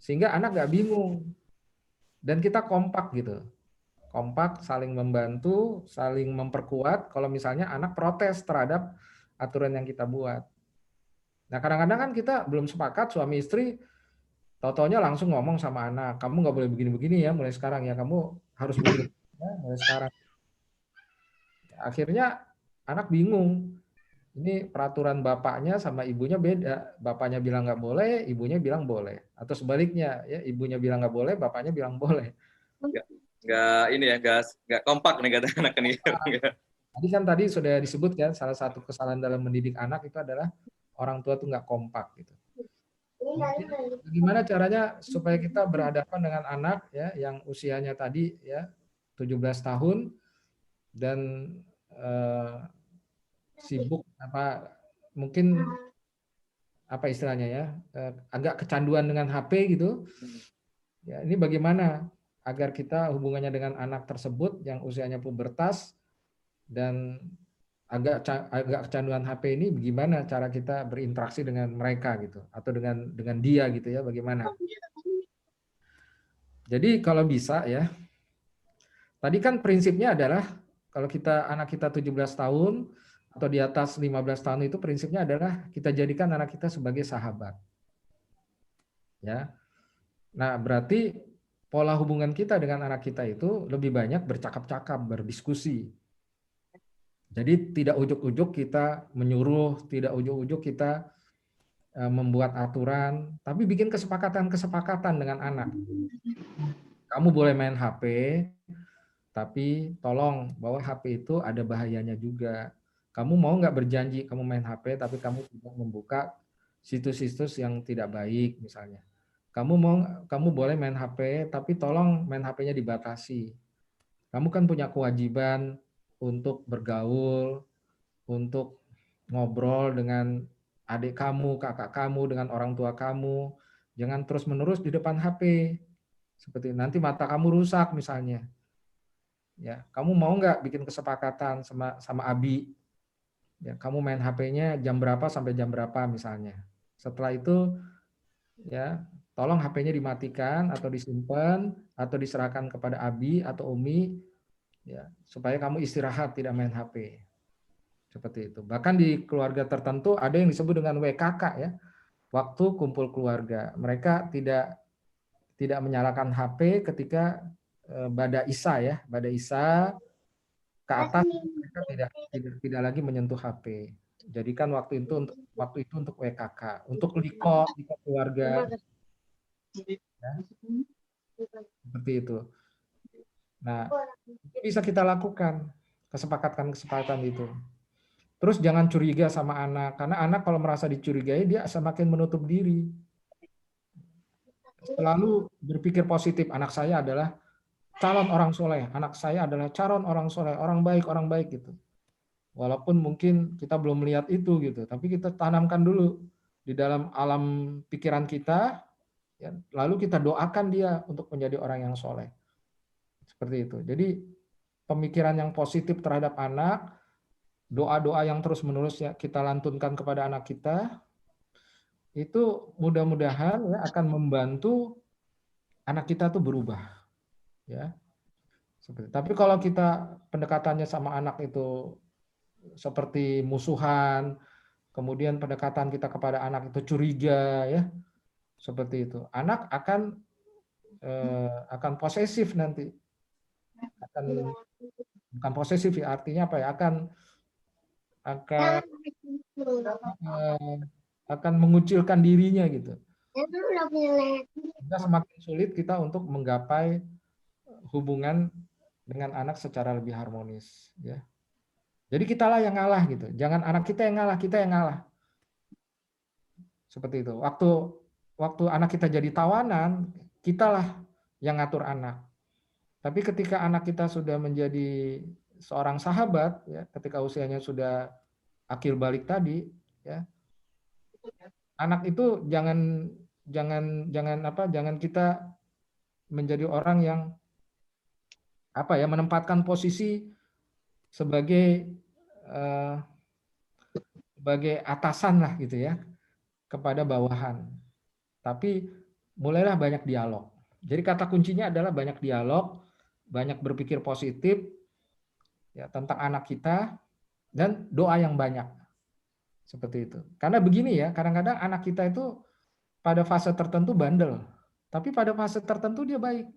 Sehingga anak nggak bingung. Dan kita kompak gitu. Kompak, saling membantu, saling memperkuat kalau misalnya anak protes terhadap aturan yang kita buat. Nah, kadang-kadang kan kita belum sepakat suami istri, tau-taunya langsung ngomong sama anak, kamu nggak boleh begini-begini ya mulai sekarang ya, kamu harus begini ya, mulai sekarang. Akhirnya anak bingung. Ini peraturan bapaknya sama ibunya beda. Bapaknya bilang nggak boleh, ibunya bilang boleh. Atau sebaliknya, ya ibunya bilang nggak boleh, bapaknya bilang boleh. Nggak kompak nih kata anak ini. Tadi kan tadi sudah disebutkan salah satu kesalahan dalam mendidik anak itu adalah orang tua tuh nggak kompak gitu. Gimana caranya supaya kita berhadapan dengan anak ya yang usianya tadi ya 17 tahun dan sibuk mungkin istilahnya ya agak kecanduan dengan HP gitu. Ya, ini bagaimana agar kita hubungannya dengan anak tersebut yang usianya pubertas dan agak kecanduan HP ini, bagaimana cara kita berinteraksi dengan mereka gitu atau dengan dia gitu ya, bagaimana. Jadi kalau bisa ya, tadi kan prinsipnya adalah kalau anak kita 17 tahun atau di atas 15 tahun itu prinsipnya adalah kita jadikan anak kita sebagai sahabat. Ya. Nah, berarti pola hubungan kita dengan anak kita itu lebih banyak bercakap-cakap, berdiskusi. Jadi tidak ujuk-ujuk kita menyuruh, tidak ujuk-ujuk kita membuat aturan, tapi bikin kesepakatan-kesepakatan dengan anak. Kamu boleh main HP, tapi tolong bahwa HP itu ada bahayanya juga. Kamu mau nggak berjanji kamu main HP, tapi kamu tidak membuka situs-situs yang tidak baik misalnya. Kamu boleh main HP, tapi tolong main HP-nya dibatasi. Kamu kan punya kewajiban untuk bergaul, untuk ngobrol dengan adik kamu, kakak kamu, dengan orang tua kamu. Jangan terus-menerus di depan HP. Seperti nanti mata kamu rusak misalnya. Ya, kamu mau nggak bikin kesepakatan sama Abi? Ya, kamu main HP-nya jam berapa sampai jam berapa misalnya. Setelah itu ya, tolong HP-nya dimatikan atau disimpan atau diserahkan kepada Abi atau Umi ya, supaya kamu istirahat tidak main HP. Seperti itu. Bahkan di keluarga tertentu ada yang disebut dengan WKK ya. Waktu kumpul keluarga. Mereka tidak menyalakan HP ketika bada Isya ya, bada Isya ke atas mereka tidak lagi menyentuh HP. Jadikan waktu itu untuk WKK, untuk liko keluarga. Ya. Seperti itu. Nah, itu bisa kita lakukan kesepakatan itu. Terus jangan curiga sama anak, karena anak kalau merasa dicurigai dia semakin menutup diri. Selalu berpikir positif, anak saya adalah calon orang soleh, anak saya adalah calon orang soleh, orang baik gitu. Walaupun mungkin kita belum melihat itu gitu, tapi kita tanamkan dulu di dalam alam pikiran kita, ya, lalu kita doakan dia untuk menjadi orang yang soleh. Seperti itu. Jadi pemikiran yang positif terhadap anak, doa-doa yang terus-menerus ya kita lantunkan kepada anak kita, itu mudah-mudahan ya akan membantu anak kita tuh berubah. Ya. Tapi kalau kita pendekatannya sama anak itu seperti musuhan, kemudian pendekatan kita kepada anak itu curiga, ya seperti itu. Anak akan posesif nanti, bukan posesif ya, artinya apa ya? Akan mengucilkan dirinya gitu. Kita semakin sulit kita untuk menggapai hubungan dengan anak secara lebih harmonis, ya. Jadi kitalah yang ngalah gitu. Jangan anak kita yang ngalah, kita yang ngalah. Seperti itu. Waktu anak kita jadi tawanan, kitalah yang ngatur anak. Tapi ketika anak kita sudah menjadi seorang sahabat, ya, ketika usianya sudah akil balik tadi, ya, anak itu jangan kita menjadi orang yang menempatkan posisi sebagai atasan lah gitu ya kepada bawahan. Tapi mulailah banyak dialog. Jadi kata kuncinya adalah banyak dialog, banyak berpikir positif ya tentang anak kita dan doa yang banyak. Seperti itu. Karena begini ya, kadang-kadang anak kita itu pada fase tertentu bandel, tapi pada fase tertentu dia baik.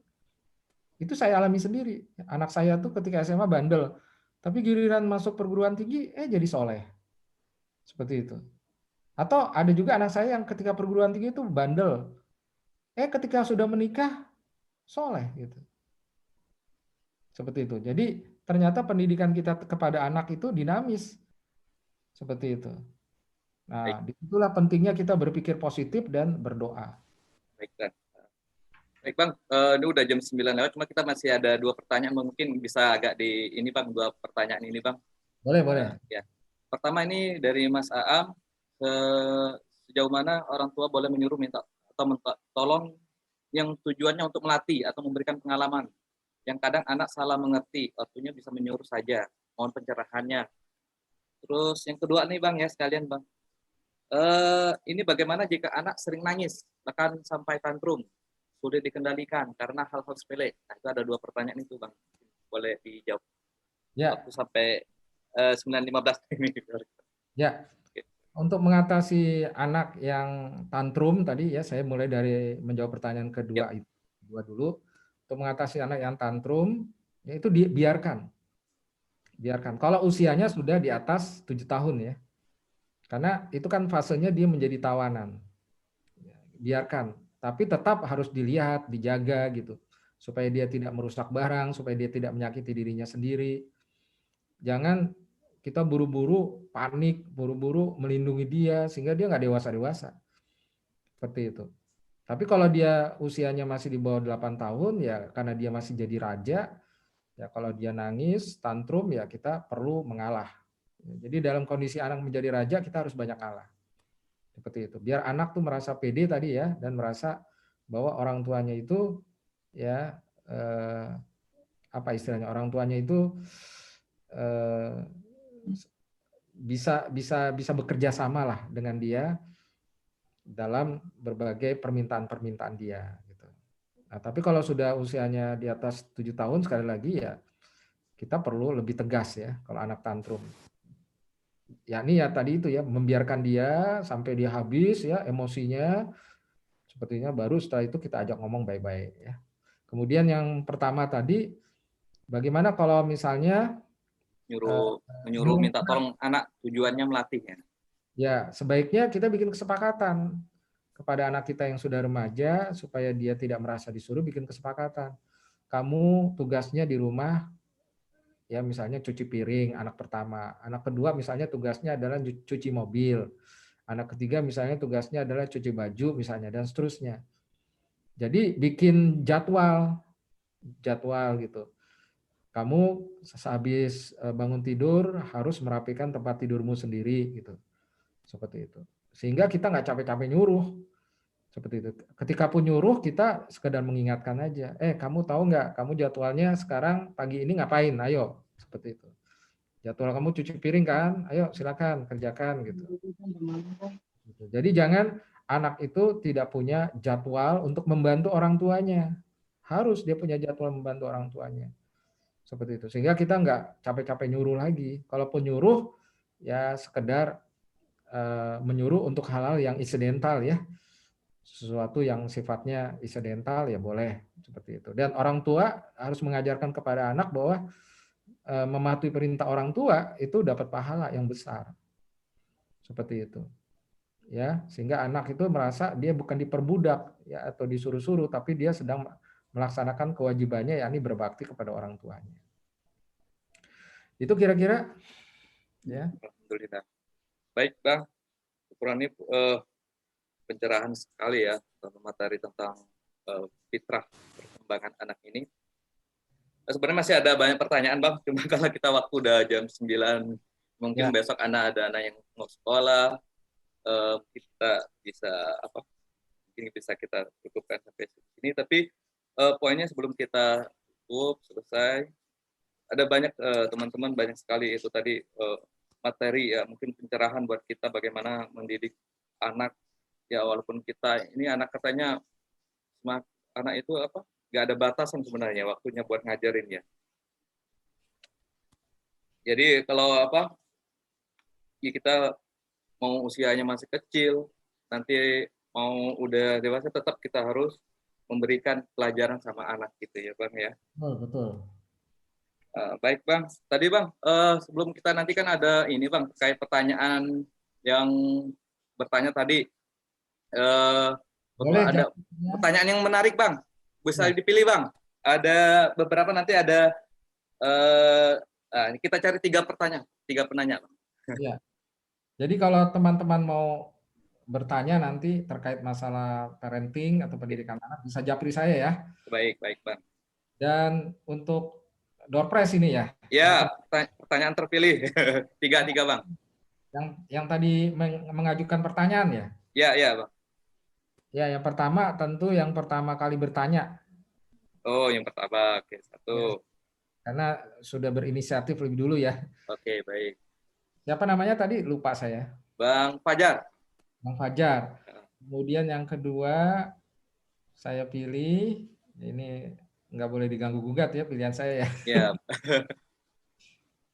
Itu saya alami sendiri. Anak saya tuh ketika SMA bandel, tapi giliran masuk perguruan tinggi jadi soleh. Seperti itu. Atau ada juga anak saya yang ketika perguruan tinggi itu bandel, ketika sudah menikah soleh gitu. Seperti itu. Jadi ternyata pendidikan kita kepada anak itu dinamis. Seperti itu. Nah, disitulah pentingnya kita berpikir positif dan berdoa. Baik, Bang. Baik, Bang. Ini udah jam 9 lewat, cuma kita masih ada 2 pertanyaan, mungkin bisa agak ini, Bang, 2 pertanyaan ini, Bang. Boleh. Ya. Pertama ini dari Mas Aam, sejauh mana orang tua boleh menyuruh minta tolong yang tujuannya untuk melatih atau memberikan pengalaman. Yang kadang anak salah mengerti, waktunya bisa menyuruh saja. Mohon pencerahannya. Terus yang kedua nih, Bang, ya sekalian, Bang. Ini bagaimana jika anak sering nangis, bahkan sampai tantrum, sulit dikendalikan karena hal-hal sepele. Nah, itu ada 2 pertanyaan itu, Bang. Boleh dijawab. Ya. Waktu sampai 9.15 ini. Ya, untuk mengatasi anak yang tantrum tadi ya, saya mulai dari menjawab pertanyaan kedua itu dulu. Untuk mengatasi anak yang tantrum, ya itu biarkan. Kalau usianya sudah di atas 7 tahun ya. Karena itu kan fasenya dia menjadi tawanan. Biarkan, tapi tetap harus dilihat, dijaga gitu. Supaya dia tidak merusak barang, supaya dia tidak menyakiti dirinya sendiri. Jangan kita buru-buru panik, buru-buru melindungi dia sehingga dia nggak dewasa-dewasa. Seperti itu. Tapi kalau dia usianya masih di bawah 8 tahun ya karena dia masih jadi raja, ya kalau dia nangis, tantrum ya kita perlu mengalah. Jadi dalam kondisi anak menjadi raja kita harus banyak ngalah. Seperti itu. Biar anak tuh merasa pede tadi ya dan merasa bahwa orang tuanya itu ya apa istilahnya, orang tuanya itu bisa bekerja sama lah dengan dia dalam berbagai permintaan-permintaan dia gitu. Nah, tapi kalau sudah usianya di atas 7 tahun sekali lagi ya kita perlu lebih tegas ya kalau anak tantrum. Yakni ya tadi itu ya membiarkan dia sampai dia habis ya emosinya, sepertinya baru setelah itu kita ajak ngomong baik-baik ya. Kemudian yang pertama tadi, bagaimana kalau misalnya menyuruh minta tolong anak, tujuannya melatih ya. Ya, sebaiknya kita bikin kesepakatan kepada anak kita yang sudah remaja supaya dia tidak merasa disuruh, bikin kesepakatan. Kamu tugasnya di rumah ya misalnya cuci piring anak pertama, anak kedua misalnya tugasnya adalah cuci mobil, anak ketiga misalnya tugasnya adalah cuci baju misalnya dan seterusnya. Jadi bikin jadwal gitu. Kamu sehabis bangun tidur harus merapikan tempat tidurmu sendiri gitu. Seperti itu. Sehingga kita nggak capek-capek nyuruh. Seperti itu. Ketika pun nyuruh kita sekedar mengingatkan aja. Kamu tahu nggak? Kamu jadwalnya sekarang pagi ini ngapain? Ayo. Seperti itu. Jadwal kamu cuci piring kan? Ayo silakan kerjakan gitu. Jadi jangan anak itu tidak punya jadwal untuk membantu orang tuanya. Harus dia punya jadwal membantu orang tuanya. Seperti itu. Sehingga kita nggak capek-capek nyuruh lagi. Kalaupun nyuruh, ya sekedar menyuruh untuk hal-hal yang insidental ya. Sesuatu yang sifatnya insidental ya boleh. Seperti itu. Dan orang tua harus mengajarkan kepada anak bahwa mematuhi perintah orang tua itu dapat pahala yang besar. Seperti itu. Ya, sehingga anak itu merasa dia bukan diperbudak ya atau disuruh-suruh, tapi dia sedang melaksanakan kewajibannya yakni berbakti kepada orang tuanya. Itu kira-kira ya. Alhamdulillah. Baik, Bang. Ukuran ini pencerahan sekali ya materi tentang fitrah perkembangan anak ini. Sebenarnya masih ada banyak pertanyaan, Bang. Cuma kalau kita waktu udah jam 9, mungkin besok ada anak yang mau sekolah, kita bisa mungkin bisa kita cukupkan sampai sini. Tapi poinnya sebelum kita tutup selesai, ada banyak teman-teman banyak sekali itu tadi materi ya, mungkin pencerahan buat kita bagaimana mendidik anak ya, walaupun kita ini anak katanya anak itu nggak ada batasan sebenarnya waktunya buat ngajarin ya. Jadi kalau ya kita mau usianya masih kecil, nanti mau udah dewasa tetap kita harus memberikan pelajaran sama anak gitu ya, Bang ya. Betul. Baik, Bang. Tadi, Bang, sebelum kita nanti kan ada ini, Bang, terkait pertanyaan yang bertanya tadi. Ada pertanyaan yang menarik, Bang. Bisa dipilih, Bang. Ada beberapa nanti ada kita cari 3 penanya, Bang. Ya. Jadi kalau teman-teman mau bertanya nanti terkait masalah parenting atau pendidikan anak bisa japri saya ya. Baik, Bang. Dan untuk door prize ini ya. Ya, pertanyaan terpilih 3, Bang. Yang tadi mengajukan pertanyaan ya? Ya, Bang. Ya, yang pertama tentu yang pertama kali bertanya. Oh, yang pertama. Oke, 1. Ya, karena sudah berinisiatif lebih dulu ya. Oke, baik. Siapa namanya tadi? Lupa saya. Bang Fajar. Bang Fajar. Kemudian yang kedua saya pilih, ini nggak boleh diganggu gugat ya pilihan saya ya.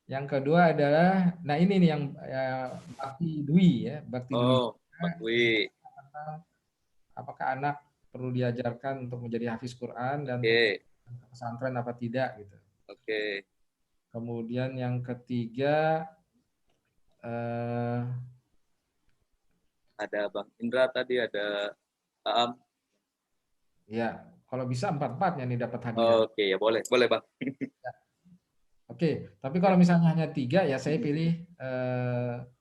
Ya. Yang kedua adalah, nah ini nih yang Bakti Dwi ya, Bakti Dwi. Oh, Pak Dwi. Apakah anak perlu diajarkan untuk menjadi hafiz Quran dan Oke, pesantren apa tidak gitu. oke. Kemudian yang ketiga Ada Bang Indra tadi, ada Aam. ya kalau bisa 4-4-nya nih dapat hadiah. Oke, ya boleh Bang. Oke, tapi kalau misalnya hanya 3 ya saya pilih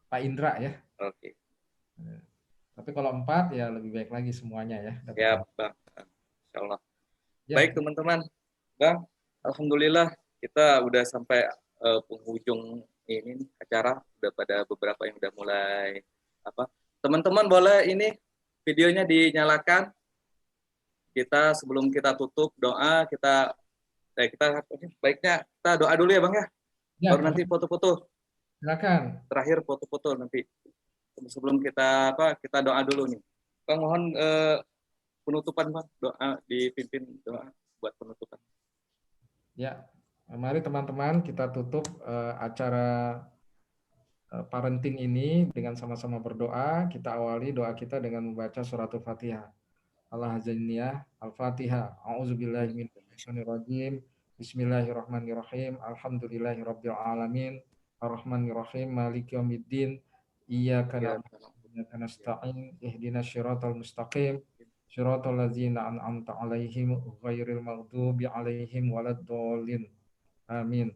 Pak Indra ya. Oke, Tapi kalau 4 ya lebih baik lagi semuanya ya. dapat ya hadiah. Bang. Insya Allah. Ya. Baik teman-teman, Bang, alhamdulillah kita udah sampai penghujung ini nih, acara. Udah pada beberapa yang udah mulai apa. Teman-teman boleh ini videonya dinyalakan. Kita sebelum kita tutup doa, kita baiknya kita doa dulu ya Bang ya. Ya, Baru nanti foto-foto. silakan. Terakhir foto-foto nanti. Sebelum kita kita doa dulu nih. Bang mohon penutupan Bang, doa dipimpin doa buat penutupan. Ya, mari teman-teman kita tutup acara parenting ini dengan sama-sama berdoa. Kita awali doa kita dengan membaca suratul Fatihah. Al-Hazaniyah, Al-Fatihah. A'udzubillahi minasyaitonirrajim. Bismillahirrahmanirrahim. Alhamdulillahirabbil alamin. Ar-Rahmanirrahim. Maliki yaumiddin. Iyyaka na'budu wa iyyaka nasta'in. Ihdinas siratal mustaqim. Siratal ladzina an'amta 'alaihim ghairil maghdubi 'alaihim waladdallin. Amin.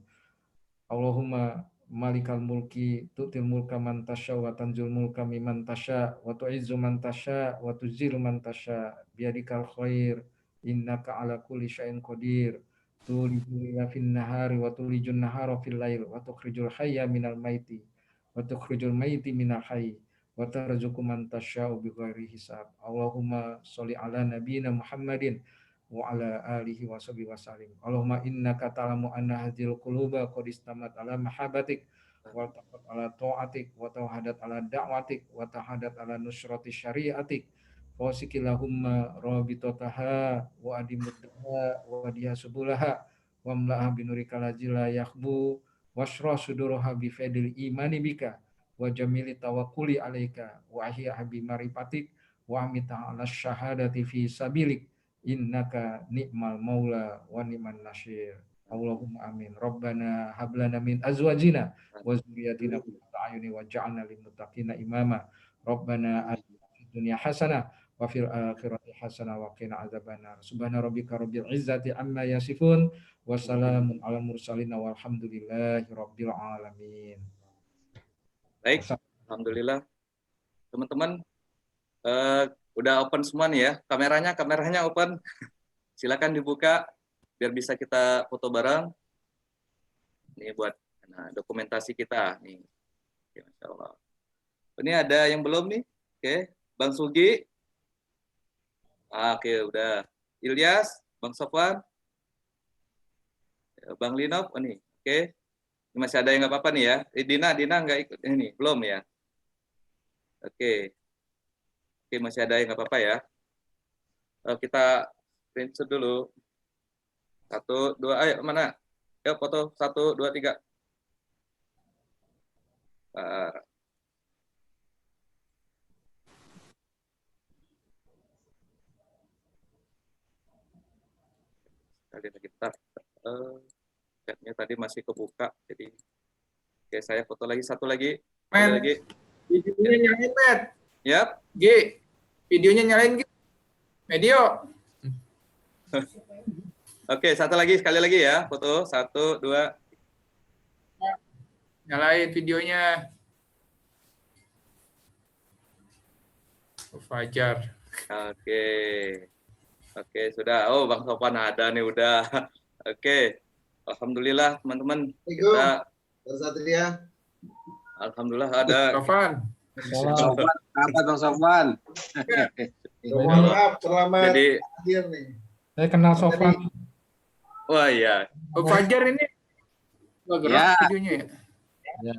Allahumma malikal mulki tu'til mulka man tasya wa tanzil mulka mimman tasya wa tu'izzu man tasya wa tuzillu man tasya biyadikal khair innaka ala kulli syai'in qadir tulijul laila fin nahari wa tulijun nahara fil lail wa tukhrijul hayya minal maiti wa tukhrijul maiti minal hayy wa tarzuqu man tasya'u bighairi hisab. Allahumma sholli ala nabiyyina Muhammadin wa ala alihi wa sahbihi wasallim. Allahumma innaka ta'lamu anna hadhil quluba qad istamat ala mahabbatik wa taqat ala ta'atik wa tawahadat ala da'watik wa tahadat ala nusrati syariatik fawsikillahumma rabitataha wa adimuddaha wa diha subulaha wa mla'ah binurika lazila yakhbu washrah suduraha bifadil imani bika wa jamili tawakkuli alaika wa ahya bi marifatik wa amita ala syahadati fi sabilik innaka ni'mal maula wa ni'man nasyir. Allahumma amin. Rabbana hablana min azwajina wa dzurriyyatina qurrata a'yuni waj'alna lil muttaqina imama. Rabbana atina fid dunya hasanah wa fil akhirati hasanah wa qina adzabannar. Subhana rabbika rabbil izzati amma yasifun wa salamun alal mursalin walhamdulillahi rabbil alamin. Baik, alhamdulillah. Teman-teman udah open semua nih ya, kameranya open. Silakan dibuka biar bisa kita foto bareng. Ini buat dokumentasi kita nih. Oke, Masya Allah. Ini ada yang belum nih? Oke, Bang Sugi. Oke, udah. Ilyas, Bang Sofwan, Bang Linov. Nih, oke. Ini masih ada yang nggak apa-apa nih ya. Dina nggak ikut ini, belum ya? Oke. Oke, masih ada yang nggak apa-apa ya. Kita screenshot dulu. 1, 2, ayo mana? Yuk foto 1, 2, 3. Sekali lagi bentar. Chatnya tadi masih kebuka, jadi oke saya foto lagi satu lagi. Lagi. Videonya nyalain, Matt. Yap. G, videonya nyalain gitu. Medio. Oke, sekali lagi ya, foto 1, 2. Nyalain videonya. Fajar. Oke, sudah. Oh, Bang Sofwan ada nih udah. Oke. Alhamdulillah, teman-teman. Kita Satria. Alhamdulillah ada. Sofwan. Apa Bang Sofwan? Maaf, selamat Jadi hadir nih. Saya kenal Sofwan. wah iya. Oh, Fajar ini. Wah, gerak videonya ya. Ya.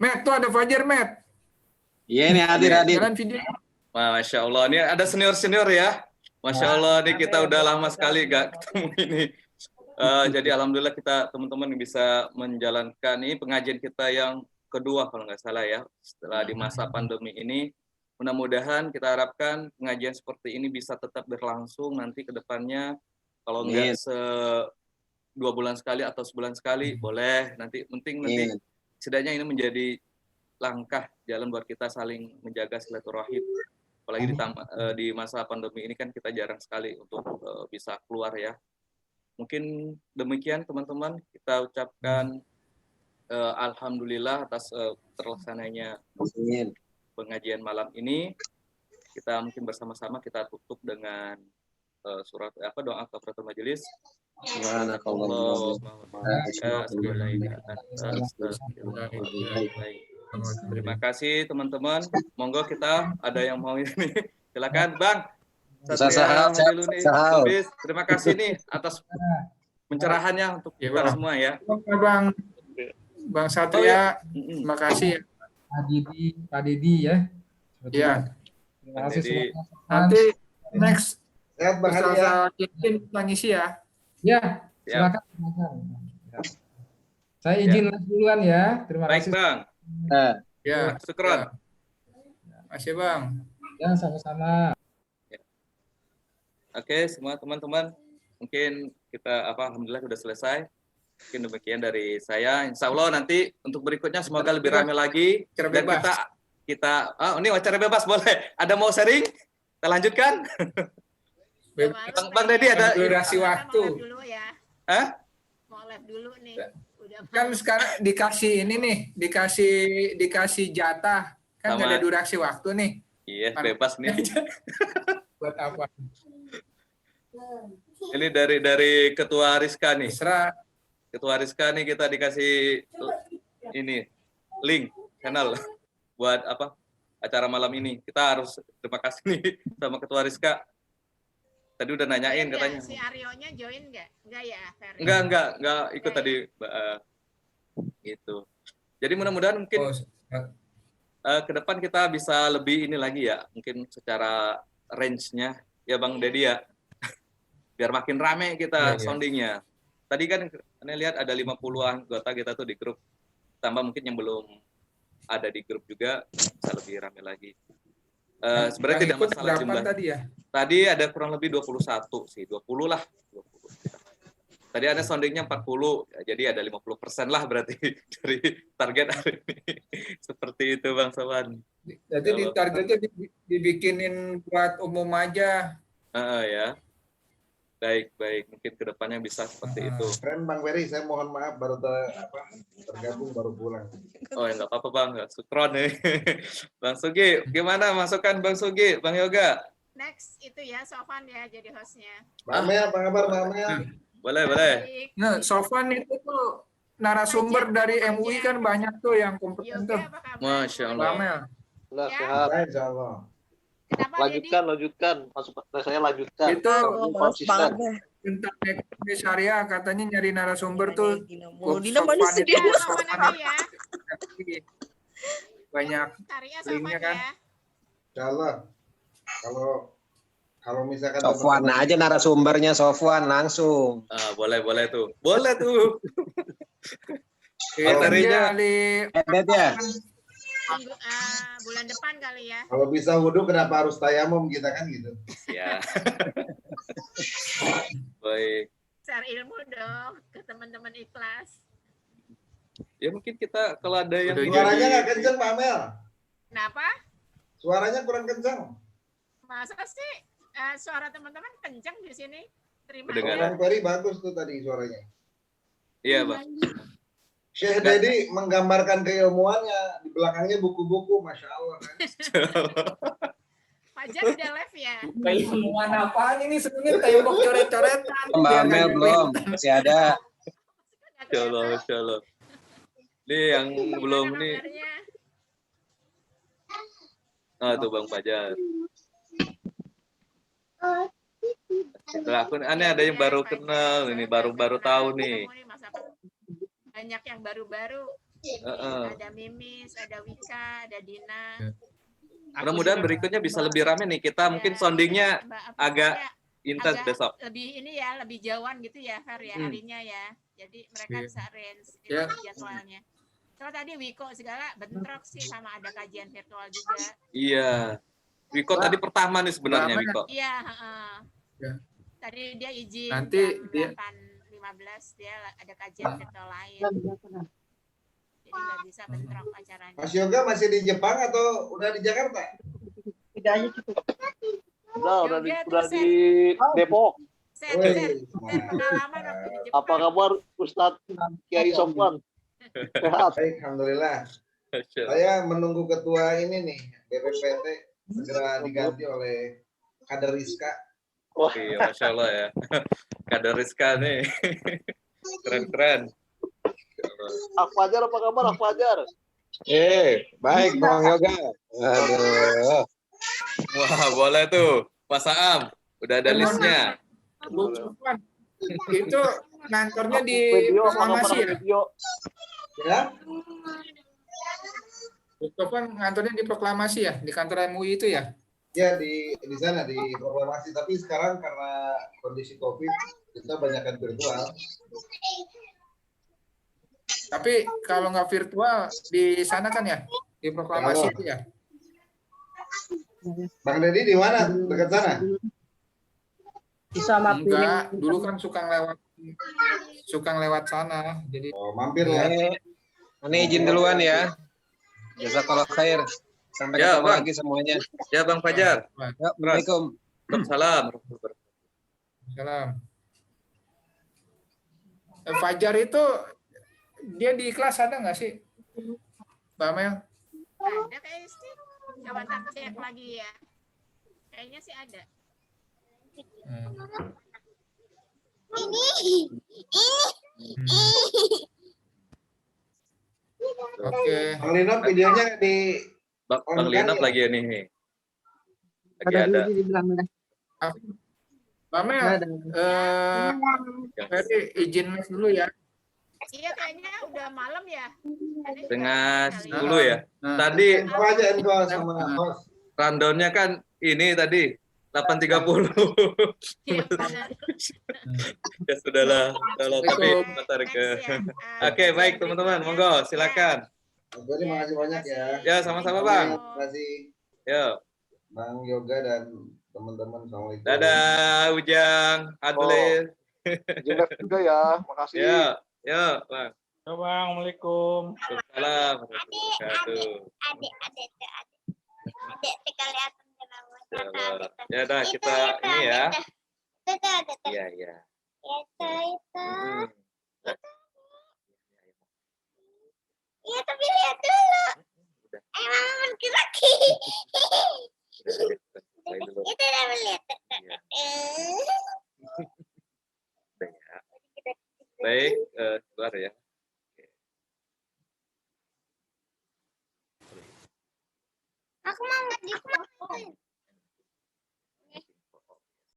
Matt, tuh ada Fajar, Matt. Iya nih hadir. Jalan videonya. Masya Allah, ini ada senior ya. Masya Allah, nih kita udah lama sekali gak ketemu ini. Jadi alhamdulillah kita teman-teman bisa menjalankan ini pengajian kita yang kedua kalau nggak salah ya setelah di masa pandemi ini. Mudah-mudahan kita harapkan pengajian seperti ini bisa tetap berlangsung nanti ke depannya. Kalau nggak 2 bulan sekali atau sebulan sekali boleh. Nanti penting nanti setidaknya ini menjadi langkah jalan buat kita saling menjaga silaturahim. Apalagi di masa pandemi ini kan kita jarang sekali untuk bisa keluar ya. Mungkin demikian teman-teman, kita ucapkan alhamdulillah atas terlaksananya pengajian malam ini. Kita mungkin bersama-sama kita tutup dengan surat doa kafaratul majelis. Terima kasih teman-teman. Monggo kita ada yang mau ini. Silakan Bang. Satria Lubis, terima kasih nih atas pencerahannya untuk kita semua ya. Bang Satria, terima kasih. Pak Didi ya. Iya. Terima kasih. Nanti next Sehat Bang Hadi ya. kita ngisi ya. Ya, silakan. Saya izin duluan ya. Terima Baik kasih. Bang. Ya. Syukron. Makasih Bang. Ya, sama-sama. Oke, semua teman-teman, mungkin kita alhamdulillah sudah selesai. Mungkin demikian dari saya. Insya Allah nanti untuk berikutnya semoga lebih ramai lagi. Dan kita ini acara bebas boleh. Ada mau sharing? Kita lanjutkan. Bang Deddy ada durasi waktu. Dulu ya. Hah? Mau live dulu nih. Udah Kan sekarang dikasih ini nih, dikasih jatah. Kan nggak ada durasi waktu nih. Iya, bebas nih. Buat apa? Ini dari Ketua Rizka nih. Serah. Ketua Rizka nih kita dikasih ini link channel buat acara malam ini. Kita harus terima kasih nih sama Ketua Rizka. Tadi udah nanyain katanya. Si Aryo-nya join nggak? Nggak ya, Ferry? Enggak ikut tadi. Gitu. Jadi mudah-mudahan mungkin ke depan kita bisa lebih ini lagi ya, mungkin secara range-nya ya Bang Deddy ya. Biar makin rame kita soundingnya. Tadi kan Anda lihat ada 50-an anggota kita tuh di grup. Tambah mungkin yang belum ada di grup juga bisa lebih rame lagi. Sebenarnya tidak masalah jumlah. Tadi ada kurang lebih 21 sih, 20 lah. 20. Tadi ada soundingnya 40, ya, jadi ada 50% lah berarti dari target hari ini. Seperti itu Bang Sawan. Jadi di targetnya dibikinin buat umum aja. Ya. Baik. Mungkin kedepannya bisa seperti itu. Keren Bang Ferry, saya mohon maaf baru tergabung baru pulang. Oh ya nggak apa-apa Bang, syukron nih. Bang Sugi, gimana masukan Bang Sugi, Bang Yoga? Next itu ya, Sofan ya jadi hostnya. Bang Amel, apa kabar Bang Amel? Boleh. Nah, Sofan itu tuh narasumber dari MUI kan banyak tuh yang kompeten tuh. Masya Allah. Bang Amel. Sehat. Insya Allah. Lanjutkan. Masuk saya lanjutkan. Itu konsisten. tentang ekonomi syariah katanya nyari narasumber tuh. Dina mana sih dia? Banyak linknya kan. Insya Allah. Kalau misalkan Sofwan aja narasumbernya, Sofwan langsung. Boleh tuh. Boleh tuh. Materinya ya. Bulan depan kali ya. Kalau bisa wudhu kenapa harus tayamum kita kan gitu. Ya. Baik. Share ilmu dong ke teman-teman ikhlas. Ya mungkin kita kalau ada yang suaranya nggak kenceng Pak Amel. Kenapa? Suaranya kurang kenceng. Masa sih suara teman-teman kenceng di sini? Terima kasih. Bang Ferry bagus tuh tadi suaranya. Iya Bang. Syekh Deddy menggambarkan keilmuannya, di belakangnya buku-buku, Masya Allah. Kan? Fajar udah live ya? Keilmuan apaan ini sebenarnya tembok coret-coretan. Mbak Amel belum, masih ada. Insya Allah. Ini yang belum nih. Tuh Bang Fajar. Aku aneh ada yang baru kenal, ini baru tahu nih. Banyak yang baru-baru. Ada Mimis, ada Wika, ada Dina. Mudah-mudahan berikutnya bisa lebih ramai nih. Kita mungkin soundingnya agak intens agak besok. lebih ini ya, lebih jauhan gitu ya, Fer ya harinya ya. Jadi mereka Iya. bisa range Ya. jadwalnya. Kalau tadi Wiko segala bentrok sih sama ada kajian virtual juga. Iya. Wiko tadi pertama nih sebenarnya Mbak, Wiko. Iya, heeh. Ya. Tadi dia izin Nanti jam dia- 8.15 dia ada kajian virtual lain. Jadi nggak bisa bentrok acaranya. Mas Yoga masih di Jepang atau udah di Jakarta? Udah Yoga udah tuh di Depok. Set Wih, pengalaman waktu di Jepang. Apa kabar Ustadz Kiai Sofwan? Sehat. baik, alhamdulillah. Saya menunggu ketua ini nih, BPPT segera diganti oleh kader Rizka. Wah, Iya, Masya Allah ya. Kader Rizka nih. Keren-keren. Ak Fajar apa kabar Ak Fajar? Baik Bang Yoga. Aduh. Wah, boleh tuh. Pak Saam, udah ada listnya. Bu Sofwan, itu kantornya di Video apa kabar proklamasi ya? video? Ya, Bu Sofwan kantornya di proklamasi ya? Di kantor MUI itu ya? ya di sana di proklamasi. Tapi sekarang karena kondisi COVID kita banyakkan virtual. Tapi kalau nggak virtual di sana kan ya? Di proklamasi Kalau- itu ya? Bang Deddy di mana? Dekat sana? Enggak, dulu kan suka lewat sana. Jadi Oh, mampir ya. Ini izin duluan ya. Jazakallah khair. Sampai Ya, ketemu Bang. lagi semuanya. Ya, Bang Fajar. Ya, Assalamualaikum. Waalaikumsalam. salam. Fajar itu dia di kelas ada nggak sih, Mbak Mel? Ada kayaknya sih. Coba tak cek lagi ya. Kayaknya sih ada. Oke. Bang Lino videonya di Bang Linap lagi ya nih. Lagi ada. Mbak Mel, Ferry izin mes dulu ya. Iya kayaknya udah malam ya. Tadi Setengah kali. 10 ya. Nah, Tadi info aja info sama host. rundownnya kan ini tadi 8.30. Iya, benar. Ya sudahlah. Kalau tapi Assalamualaikum. bentar ke. Next ya. Oke, baik teman-teman. Monggo, silakan. Mas Bari makasih banyak ya. Ya, sama-sama, Bang. Terima kasih Yuk. Bang Yoga dan teman-teman. Assalamualaikum. Dadah, Ujang, Adlis. Izin live juga ya. Makasih. Ya, yuk, Bang. Assalamualaikum. Waalaikumsalam warahmatullahi wabarakatuh. Ya dah, kita ini ya. Iya, iya. Iya tapi lihat dulu. Emang laki-laki. Itu udah melihat. Baik, keluar ya. Aku mau